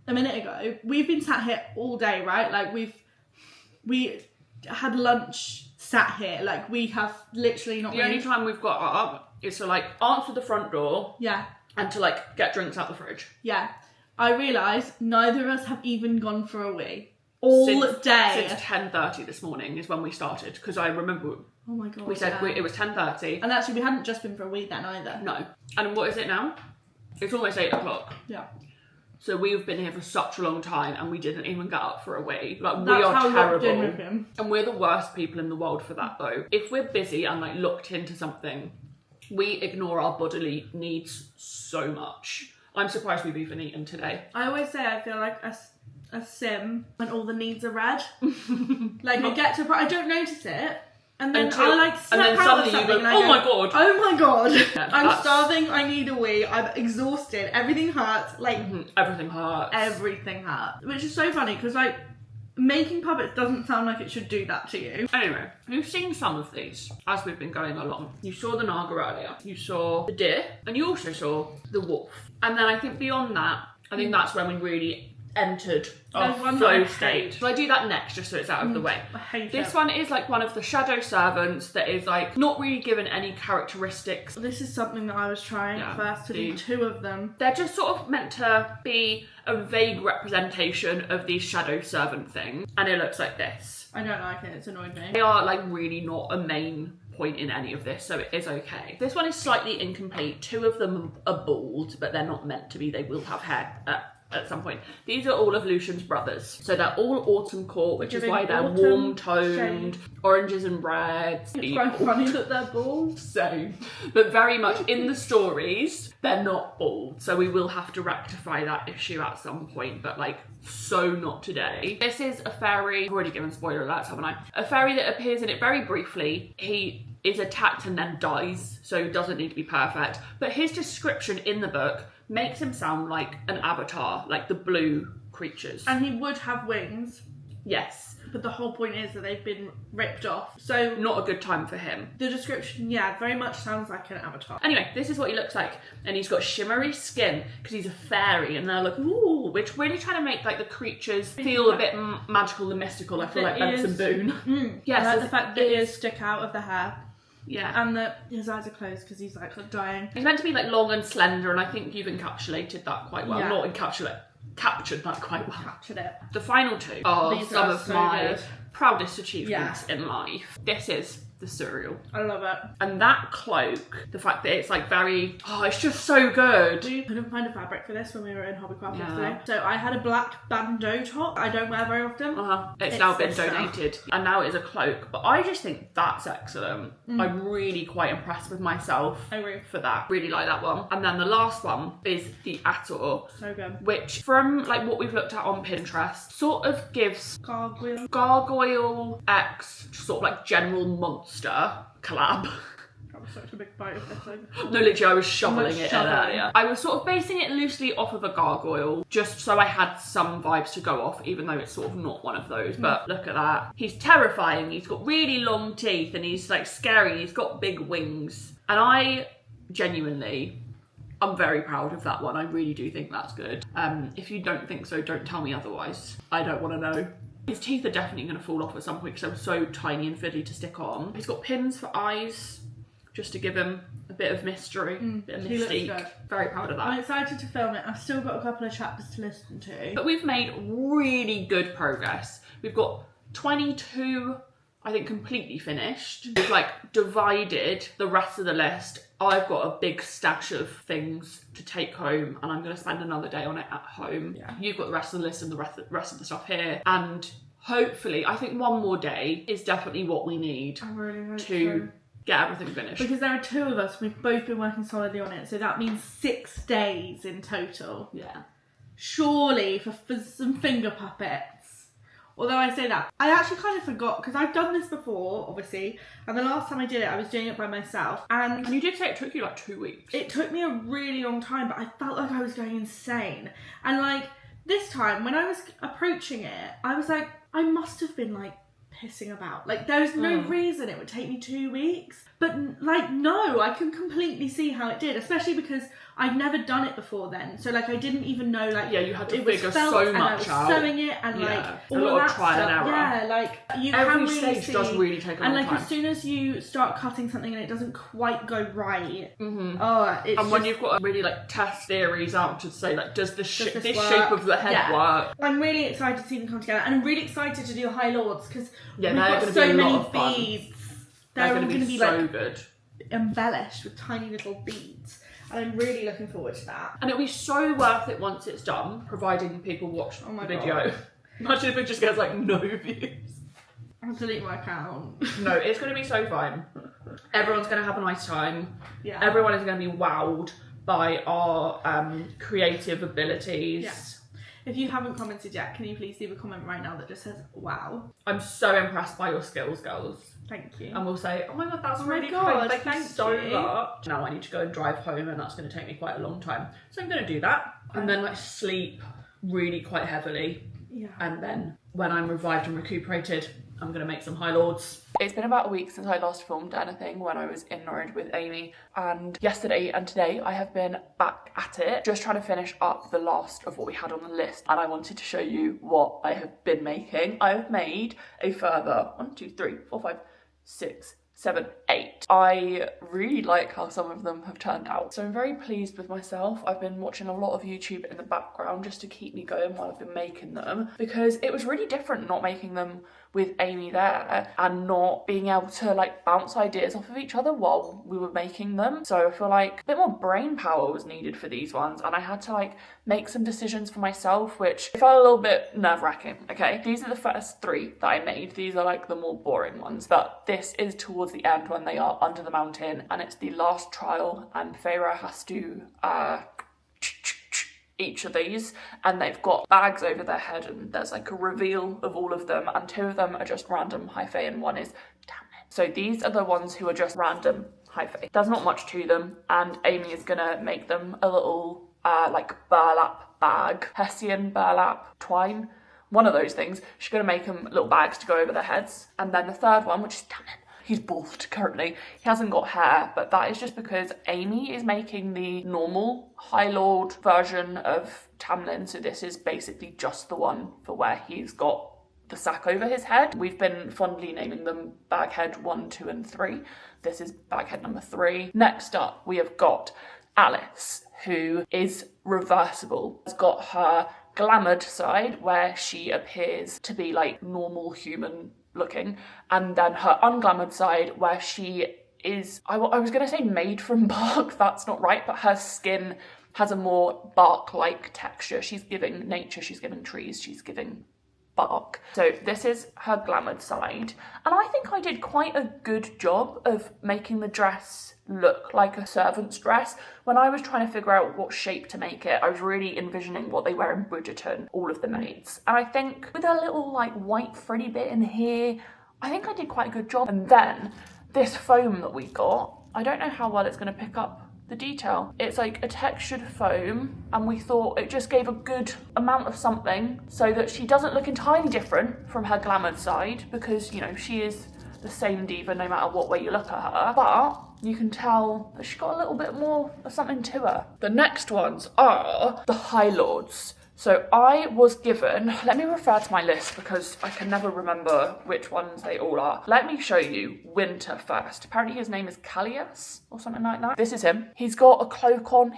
a minute ago, we've been sat here all day, right? Like we had lunch sat here. Like we have literally not... The only time we've got up is to like answer the front door. Yeah. And to like get drinks out the fridge. Yeah. I realised neither of us have even gone for a wee. All day. Since 10:30 this morning is when we started, because I remember... Oh my God. We said it was 10:30. And actually we hadn't just been for a wee then either. No. And what is it now? It's almost 8 o'clock. Yeah. So we've been here for such a long time and we didn't even get up for a wee. Like, That's we are how terrible. locked in with him. And we're the worst people in the world for that though. If we're busy and like locked into something, we ignore our bodily needs so much. I'm surprised we've even eaten today. I always say I feel like a sim when all the needs are red. Like I get to I don't notice it. And then I like snap out of something. Oh my God. Oh my God. Yeah, I'm starving. I need a wee. I'm exhausted. Everything hurts. Like everything hurts. Everything hurts. Which is so funny because like making puppets doesn't sound like it should do that to you. Anyway, you've seen some of these as we've been going along. You saw the naga earlier. You saw the deer, and you also saw the wolf. And then I think beyond that, I think that's when we really entered There's our one that flow I state. hate. So I do that next just so it's out of the way. I hate This it. one is like one of the shadow servants that is like not really given any characteristics. This is something that I was trying at first to do 2 of them. They're just sort of meant to be a vague representation of these shadow servant things, and it looks like this. I don't like it, it's annoyed me. They are like really not a main point in any of this, so it is okay. This one is slightly incomplete. 2 of them are bald, but they're not meant to be. They will have hair at some point. These are all of Lucian's brothers. So they're all autumn court, which is why they're warm toned, oranges and reds. It's quite funny that they're bald. So, but very much in the stories, they're not bald. So we will have to rectify that issue at some point, but like, so not today. This is a fairy, I've already given spoiler alerts, haven't I? A fairy that appears in it very briefly. He is attacked and then dies, so doesn't need to be perfect. But his description in the book makes him sound like an avatar, like the blue creatures. And he would have wings. Yes. But the whole point is that they've been ripped off. So not a good time for him. The description, yeah, very much sounds like an avatar. Anyway, this is what he looks like. And he's got shimmery skin because he's a fairy, and they're like, ooh, which really trying to make like the creatures feel a bit magical and mystical. I feel like Benson Boone. Yes, I like the fact that ears stick out of the hair. Yeah. And that his eyes are closed because he's like dying. He's meant to be like long and slender, and I think you've encapsulated that quite well. Yeah. Not captured that quite well. Captured it. The final 2 are These some are of so my good. proudest achievements in life. This is the cereal. I love it. And that cloak, the fact that it's like very, it's just so good. We couldn't find a fabric for this when we were in Hobbycraft yesterday. So I had a black bandeau top I don't wear very often. It's now been donated and now it is a cloak. But I just think that's excellent. I'm really quite impressed with myself I agree. for that. Really like that one. And then the last one is the ACOTAR. So good. Which from like what we've looked at on Pinterest sort of gives Gargoyle X sort of like general monster collab. That was such a big bite of this thing. No, literally, I was shoveling it in earlier. I was sort of basing it loosely off of a gargoyle, just so I had some vibes to go off, even though it's sort of not one of those. But look at that. He's terrifying. He's got really long teeth, and he's like scary. He's got big wings. And I genuinely, I'm very proud of that one. I really do think that's good. If you don't think so, don't tell me otherwise. I don't want to know. His teeth are definitely going to fall off at some point because they're so tiny and fiddly to stick on. He's got pins for eyes, just to give him a bit of mystery, a bit of mystique. Very proud of that. I'm excited to film it. I've still got a couple of chapters to listen to. But we've made really good progress. We've got 22, I think, completely finished. We've like divided the rest of the list. I've got a big stash of things to take home, and I'm going to spend another day on it at home. Yeah. You've got the rest of the list and the rest of the stuff here. And hopefully, I think one more day is definitely what we need to get everything finished. Because there are 2 of us, we've both been working solidly on it, so that means 6 days in total. Yeah. Surely for some finger puppets. Although I say that, I actually kind of forgot, because I've done this before, obviously, and the last time I did it, I was doing it by myself. And you did say it took you like 2 weeks. It took me a really long time, but I felt like I was going insane. And like, this time, when I was approaching it, I was like, I must have been like pissing about. Like, there was no reason it would take me 2 weeks. But like, no, I can completely see how it did, especially because I'd never done it before then. So like, I didn't even know like you had to it figure was felt, so and much I was out. sewing it and like a all lot that of trial stuff. and error. Yeah, like you every can really stage see, does really take a long time. And like time. as soon as you start cutting something and it doesn't quite go right, it's and when you've got to really like test theories out to say like, does this shape of the head work? I'm really excited to see them come together, and I'm really excited to do the High Lords because we've got so many beads. They're going to be so like good, embellished with tiny little beads. And I'm really looking forward to that. And it'll be so worth it once it's done, providing people watch the video. God. Imagine if it just gets like no views. I have to delete my account. No, it's going to be so fun. Everyone's going to have a nice time. Yeah. Everyone is going to be wowed by our creative abilities. Yeah. If you haven't commented yet, can you please leave a comment right now that just says, wow. I'm so impressed by your skills, girls. Thank you. And we'll say, oh my God, that's really good. Thank you so much. Now I need to go and drive home, and that's going to take me quite a long time. So I'm going to do that. And then like sleep really quite heavily Yeah. And then when I'm revived and recuperated, I'm going to make some High Lords. It's been about a week since I last filmed anything when I was in Norwich with Amy. And yesterday and today I have been back at it, just trying to finish up the last of what we had on the list. And I wanted to show you what I have been making. I have made a further 1, 2, 3, 4, 5, 6, 7, 8. I really like how some of them have turned out. So I'm very pleased with myself. I've been watching a lot of YouTube in the background just to keep me going while I've been making them, because it was really different not making them with Amy there and not being able to like bounce ideas off of each other while we were making them. So I feel like a bit more brain power was needed for these ones, and I had to like make some decisions for myself, which felt a little bit nerve-wracking. Okay, these are the first 3 that I made. These are like the more boring ones, but this is towards the end when they are under the mountain and it's the last trial and Feyre has to each of these, and they've got bags over their head and there's like a reveal of all of them, and 2 of them are just random high fae and 1 is damn it. So these are the ones who are just random high fae. There's not much to them, and Amy is gonna make them a little like burlap bag, Hessian burlap twine, one of those things. She's gonna make them little bags to go over their heads. And then the third one, which is damn it, he's bald currently. He hasn't got hair, but that is just because Amy is making the normal High Lord version of Tamlin. So this is basically just the one for where he's got the sack over his head. We've been fondly naming them Baghead 1, 2, and 3. This is Baghead number 3. Next up, we have got Alice, who is reversible. Has got her glamoured side where she appears to be like normal human looking, and then her unglamoured side where she is, I was going to say made from bark, that's not right, but her skin has a more bark-like texture. She's giving nature, she's giving trees, she's giving bark. So this is her glamoured side, and I think I did quite a good job of making the dress look like a servant's dress. When I was trying to figure out what shape to make it, I was really envisioning what they wear in Bridgerton, all of the maids. And I think with a little like white frilly bit in here, I think I did quite a good job. And then this foam that we got, I don't know how well it's going to pick up the detail. It's like a textured foam, and we thought it just gave a good amount of something so that she doesn't look entirely different from her glamoured side, because, you know, she is the same diva no matter what way you look at her, but you can tell that she's got a little bit more of something to her. The next ones are the High Lords. So I was given, let me refer to my list because I can never remember which ones they all are. Let me show you Winter first. Apparently his name is Callias or something like that. This is him. He's got a cloak on.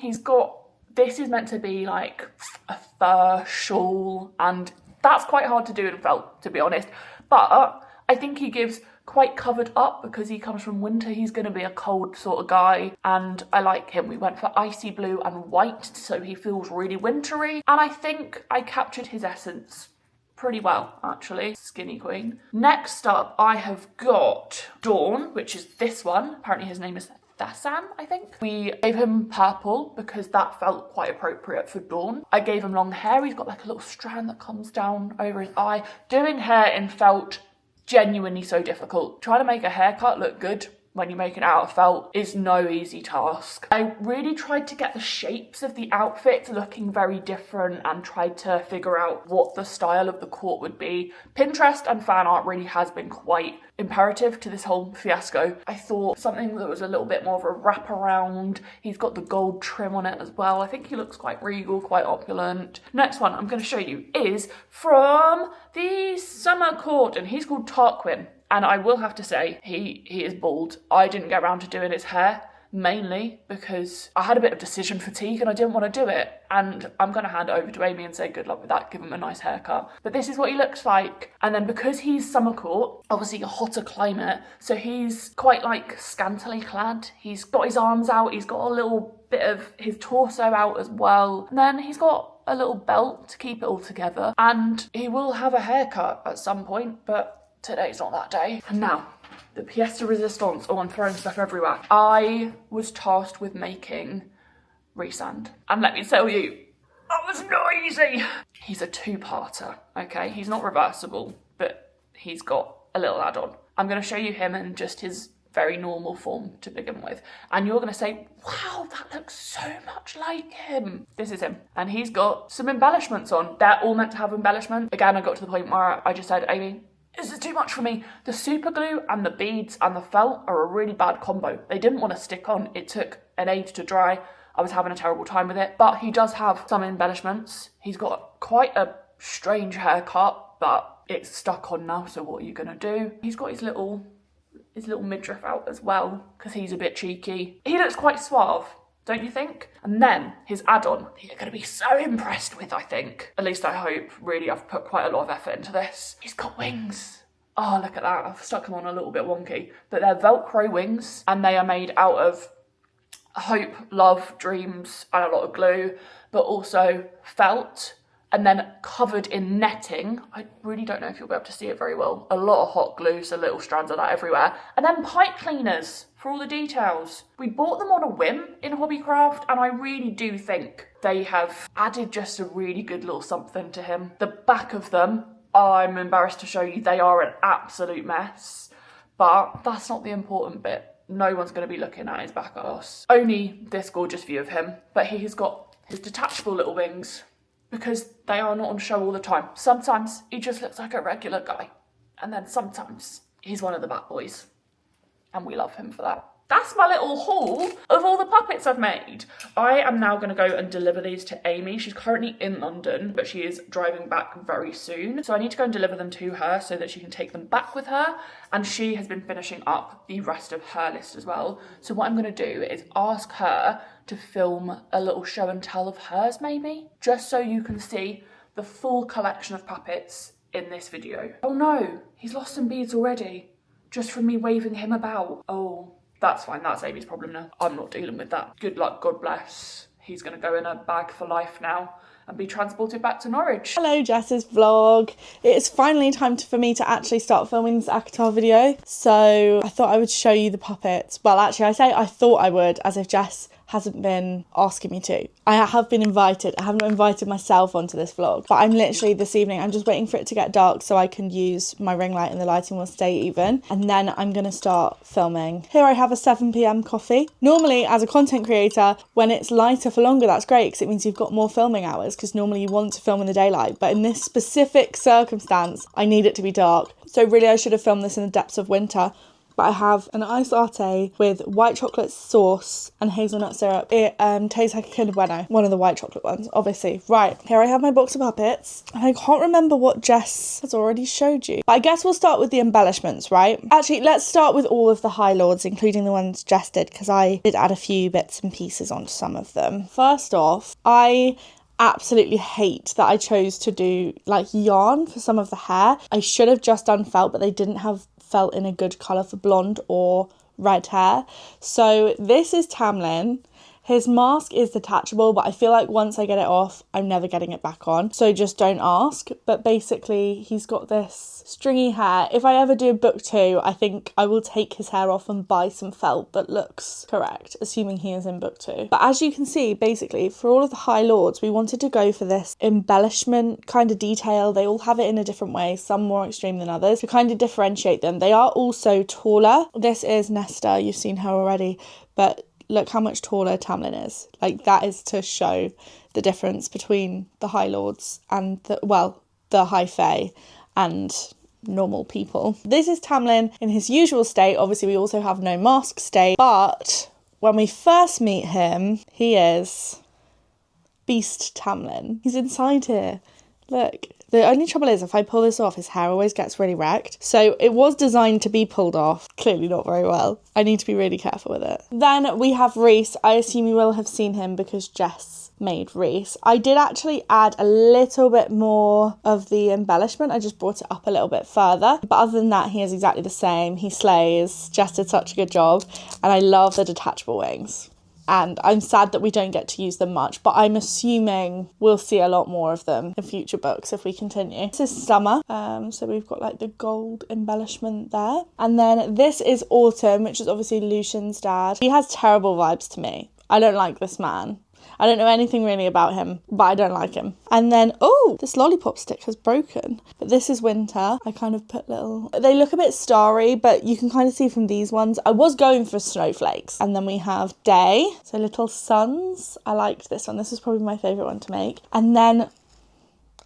This is meant to be like a fur shawl, and that's quite hard to do in felt, to be honest. But I think he gives quite covered up because he comes from winter. He's going to be a cold sort of guy, and I like him. We went for icy blue and white, so he feels really wintry, and I think I captured his essence pretty well, actually. Skinny queen. Next up, I have got Dawn, which is this one. Apparently his name is Thassan, I think. We gave him purple because that felt quite appropriate for Dawn. I gave him long hair. He's got like a little strand that comes down over his eye. Doing hair in felt, genuinely so difficult. Trying to make a haircut look good when you make it out of felt is no easy task. I really tried to get the shapes of the outfits looking very different and tried to figure out what the style of the court would be. Pinterest and fan art really has been quite imperative to this whole fiasco. I thought something that was a little bit more of a wraparound. He's got the gold trim on it as well. I think he looks quite regal, quite opulent. Next one I'm going to show you is from the summer court, and he's called Tarquin. And I will have to say, he is bald. I didn't get around to doing his hair, mainly because I had a bit of decision fatigue and I didn't want to do it. And I'm going to hand it over to Amy and say good luck with that, give him a nice haircut. But this is what he looks like. And then because he's summer court, obviously a hotter climate, so he's quite like scantily clad. He's got his arms out, he's got a little bit of his torso out as well. And then he's got a little belt to keep it all together. And he will have a haircut at some point, but today's not that day. And now, the pièce de résistance. Oh, I'm throwing stuff everywhere. I was tasked with making Rhysand. And let me tell you, that was not easy. He's a two-parter, okay? He's not reversible, but he's got a little add-on. I'm going to show you him in just his very normal form to begin with. And you're going to say, wow, that looks so much like him. This is him. And he's got some embellishments on. They're all meant to have embellishment. Again, I got to the point where I just said, Amy, this is too much for me. The super glue and the beads and the felt are a really bad combo. They didn't want to stick on. It took an age to dry. I was having a terrible time with it. But he does have some embellishments. He's got quite a strange haircut, but it's stuck on now, so what are you going to do? He's got his little midriff out as well, because he's a bit cheeky. He looks quite suave, don't you think? And then his add-on, you're going to be so impressed with, I think. At least I hope. Really, I've put quite a lot of effort into this. He's got wings. Oh, look at that. I've stuck them on a little bit wonky. But they're Velcro wings, and they are made out of hope, love, dreams, and a lot of glue, but also felt, and then covered in netting. I really don't know if you'll be able to see it very well. A lot of hot glue, so little strands of that everywhere. And then pipe cleaners for all the details. We bought them on a whim in Hobbycraft, and I really do think they have added just a really good little something to him. The back of them, I'm embarrassed to show you, they are an absolute mess. But that's not the important bit. No one's going to be looking at his back arse. Only this gorgeous view of him. But he has got his detachable little wings, because they are not on show all the time. Sometimes he just looks like a regular guy. And then sometimes he's one of the bad boys. And we love him for that. That's my little haul of all the puppets I've made. I am now going to go and deliver these to Amy. She's currently in London, but she is driving back very soon. So I need to go and deliver them to her so that she can take them back with her. And she has been finishing up the rest of her list as well. So what I'm going to do is ask her to film a little show and tell of hers, maybe, just so you can see the full collection of puppets in this video. Oh no, he's lost some beads already, just from me waving him about. Oh, that's fine, that's Amy's problem now. I'm not dealing with that. Good luck, God bless. He's gonna go in a bag for life now and be transported back to Norwich. Hello, Jess's vlog. It is finally time for me to actually start filming this ACOTAR video. So I thought I would show you the puppets. Well, actually I say I thought I would, as if Jess hasn't been asking me to. I have been invited. I haven't invited myself onto this vlog, but I'm literally this evening, I'm just waiting for it to get dark so I can use my ring light and the lighting will stay even. And then I'm gonna start filming. Here I have a 7 p.m. coffee. Normally, as a content creator, when it's lighter for longer, that's great because it means you've got more filming hours, because normally you want to film in the daylight. But in this specific circumstance, I need it to be dark. So really I should have filmed this in the depths of winter. But I have an iced latte with white chocolate sauce and hazelnut syrup. It tastes like a Kinder Bueno, one of the white chocolate ones, obviously. Right, here I have my box of puppets. And I can't remember what Jess has already showed you. But I guess we'll start with the embellishments, right? Actually, let's start with all of the High Lords, including the ones Jess did, because I did add a few bits and pieces onto some of them. First off, I absolutely hate that I chose to do like yarn for some of the hair. I should have just done felt, but they didn't have felt in a good colour for blonde or red hair. So this is Tamlin. His mask is detachable, but I feel like once I get it off, I'm never getting it back on. So just don't ask. But basically, he's got this stringy hair. If I ever do book 2, I think I will take his hair off and buy some felt that looks correct, assuming he is in book 2. But as you can see, basically, for all of the High Lords, we wanted to go for this embellishment kind of detail. They all have it in a different way, some more extreme than others, to kind of differentiate them. They are also taller. This is Nesta, you've seen her already, but look how much taller Tamlin is. Like, that is to show the difference between the High Lords and the High Fae and normal people. This is Tamlin in his usual state. Obviously, we also have no mask state, but when we first meet him, he is Beast Tamlin. He's inside here. Look. The only trouble is, if I pull this off, his hair always gets really wrecked. So it was designed to be pulled off. Clearly not very well. I need to be really careful with it. Then we have Reese. I assume you will have seen him because Jess made Reese. I did actually add a little bit more of the embellishment. I just brought it up a little bit further. But other than that, he is exactly the same. He slays. Jess did such a good job. And I love the detachable wings. And I'm sad that we don't get to use them much, but I'm assuming we'll see a lot more of them in future books if we continue. This is Summer, so we've got like the gold embellishment there. And then this is Autumn, which is obviously Lucian's dad. He has terrible vibes to me. I don't like this man. I don't know anything really about him, but I don't like him. And then, oh, this lollipop stick has broken. But this is winter. I kind of put little... They look a bit starry, but you can kind of see from these ones. I was going for snowflakes. And then we have day. So little suns. I liked this one. This was probably my favourite one to make. And then...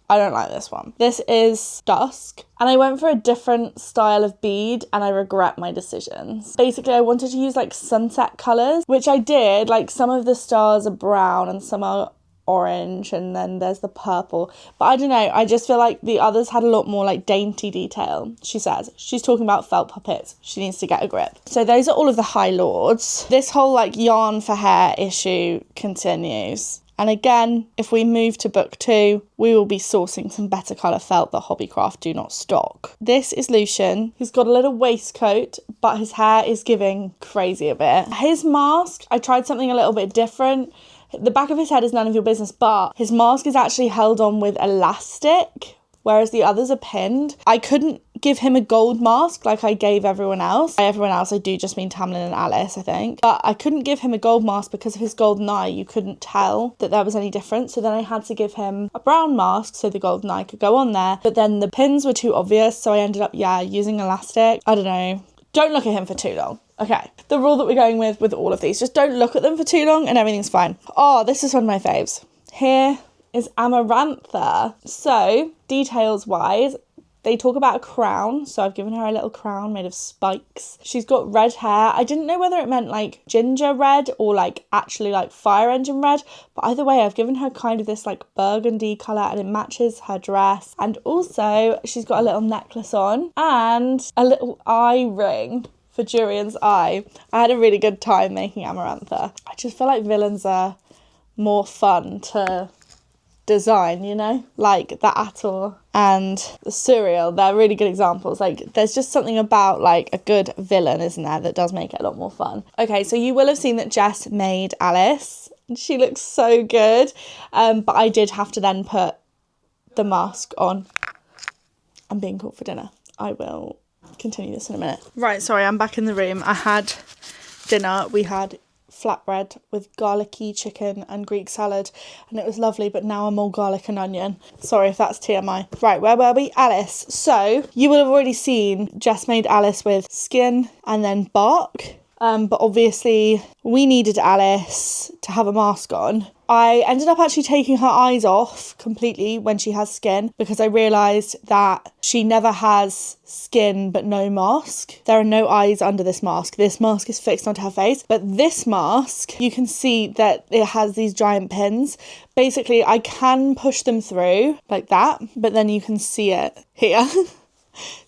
I don't like this one. This is dusk. And I went for a different style of bead and I regret my decisions. Basically, I wanted to use like sunset colours, which I did. Like some of the stars are brown and some are orange and then there's the purple. But I don't know. I just feel like the others had a lot more like dainty detail, she says. She's talking about felt puppets. She needs to get a grip. So those are all of the High Lords. This whole like yarn for hair issue continues. And again, if we move to book 2, we will be sourcing some better colour felt that Hobbycraft do not stock. This is Lucian. He's got a little waistcoat, but his hair is giving crazy a bit. His mask, I tried something a little bit different. The back of his head is none of your business, but his mask is actually held on with elastic, whereas the others are pinned. I couldn't give him a gold mask like I gave everyone else. By everyone else, I do just mean Tamlin and Alice, I think. But I couldn't give him a gold mask because of his golden eye. You couldn't tell that there was any difference. So then I had to give him a brown mask so the golden eye could go on there. But then the pins were too obvious, so I ended up, using elastic. I don't know. Don't look at him for too long. Okay, the rule that we're going with all of these, just don't look at them for too long and everything's fine. Oh, this is one of my faves. Here is Amarantha. So, details-wise, they talk about a crown, so I've given her a little crown made of spikes. She's got red hair. I didn't know whether it meant like ginger red or like actually like fire engine red, but either way I've given her kind of this like burgundy colour and it matches her dress. And also she's got a little necklace on and a little eye ring for Jurian's eye. I had a really good time making Amarantha. I just feel like villains are more fun to design, you know, like the Ator and the Surreal. They're really good examples. Like there's just something about like a good villain, isn't there, that does make it a lot more fun. Okay, so you will have seen that Jess made Alice. She looks so good, but I did have to then put the mask on. I'm being called for dinner. I will continue this in a minute. Right, sorry, I'm back in the room. I had dinner. We had flatbread with garlicky chicken and Greek salad and it was lovely, but now I'm all garlic and onion. Sorry if that's TMI. Right, where were we? Alice. So you will have already seen Jess made Alice with skin and then bark, but obviously we needed Alice to have a mask on. I ended up actually taking her eyes off completely when she has skin because I realised that she never has skin but no mask. There are no eyes under this mask. This mask is fixed onto her face. But this mask, you can see that it has these giant pins. Basically, I can push them through like that, but then you can see it here.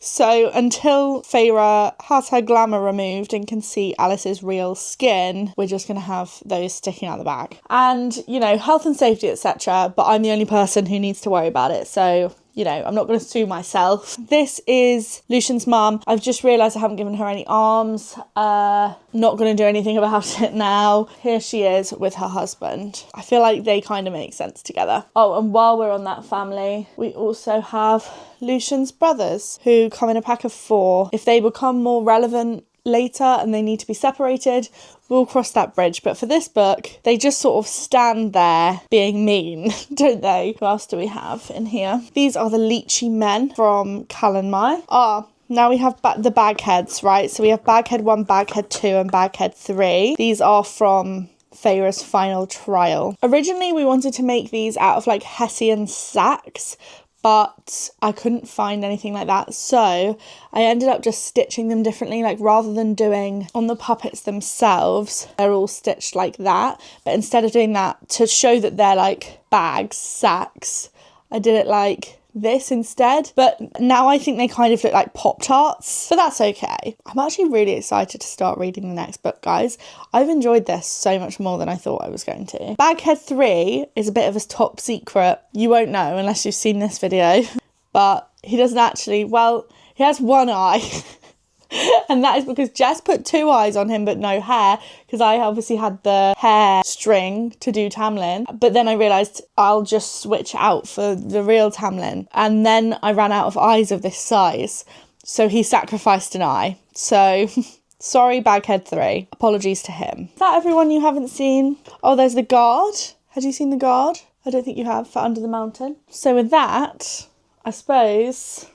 So until Feyre has her glamour removed and can see Alice's real skin, we're just going to have those sticking out the back. And, you know, health and safety, etc. But I'm the only person who needs to worry about it. So, you know, I'm not going to sue myself. This is Lucian's mum. I've just realised I haven't given her any arms. Not going to do anything about it now. Here she is with her husband. I feel like they kind of make sense together. Oh, and while we're on that family, we also have Lucian's brothers who come in a pack of 4. If they become more relevant later and they need to be separated, we'll cross that bridge. But for this book, they just sort of stand there being mean, don't they? Who else do we have in here? These are the Leechy men from Callanmai. Now we have the Bagheads, right? So we have Baghead 1, Baghead 2 and Baghead 3. These are from Feyre's final trial. Originally, we wanted to make these out of like Hessian sacks, but I couldn't find anything like that. So I ended up just stitching them differently. Like rather than doing on the puppets themselves, they're all stitched like that. But instead of doing that, to show that they're like bags, sacks, I did it like this instead. But now I think they kind of look like Pop-Tarts, but that's okay. I'm actually really excited to start reading the next book, guys. I've enjoyed this so much more than I thought I was going to. Baghead 3 is a bit of a top secret. You won't know unless you've seen this video, but he doesn't actually, well, he has one eye. And that is because Jess put 2 eyes on him but no hair, because I obviously had the hair string to do Tamlin, but then I realised I'll just switch out for the real Tamlin, and then I ran out of eyes of this size, so he sacrificed an eye. So sorry, Baghead 3. Apologies to him. Is that everyone you haven't seen? Oh, there's the guard. Had you seen the guard? I don't think you have, for Under the Mountain. So with that, I suppose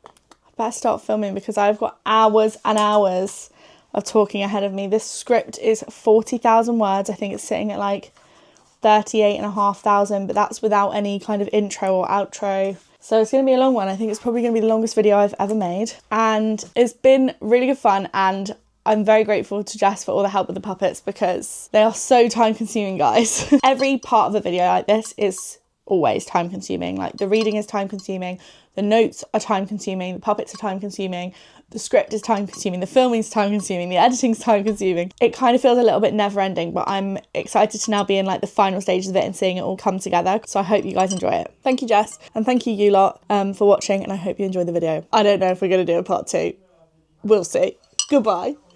I better start filming because I've got hours and hours of talking ahead of me. This script is 40,000 words. I think it's sitting at like 38,500, but that's without any kind of intro or outro. So it's going to be a long one. I think it's probably going to be the longest video I've ever made. And it's been really good fun, and I'm very grateful to Jess for all the help with the puppets because they are so time consuming, guys. Every part of a video like this is always time consuming. Like the reading is time consuming, the notes are time consuming, the puppets are time consuming, the script is time consuming, the filming is time consuming, the editing is time consuming. It kind of feels a little bit never ending, but I'm excited to now be in like the final stages of it and seeing it all come together. So I hope you guys enjoy it. Thank you, Jess, and thank you lot for watching, and I hope you enjoy the video. I don't know if we're going to do a part 2. We'll see. Goodbye.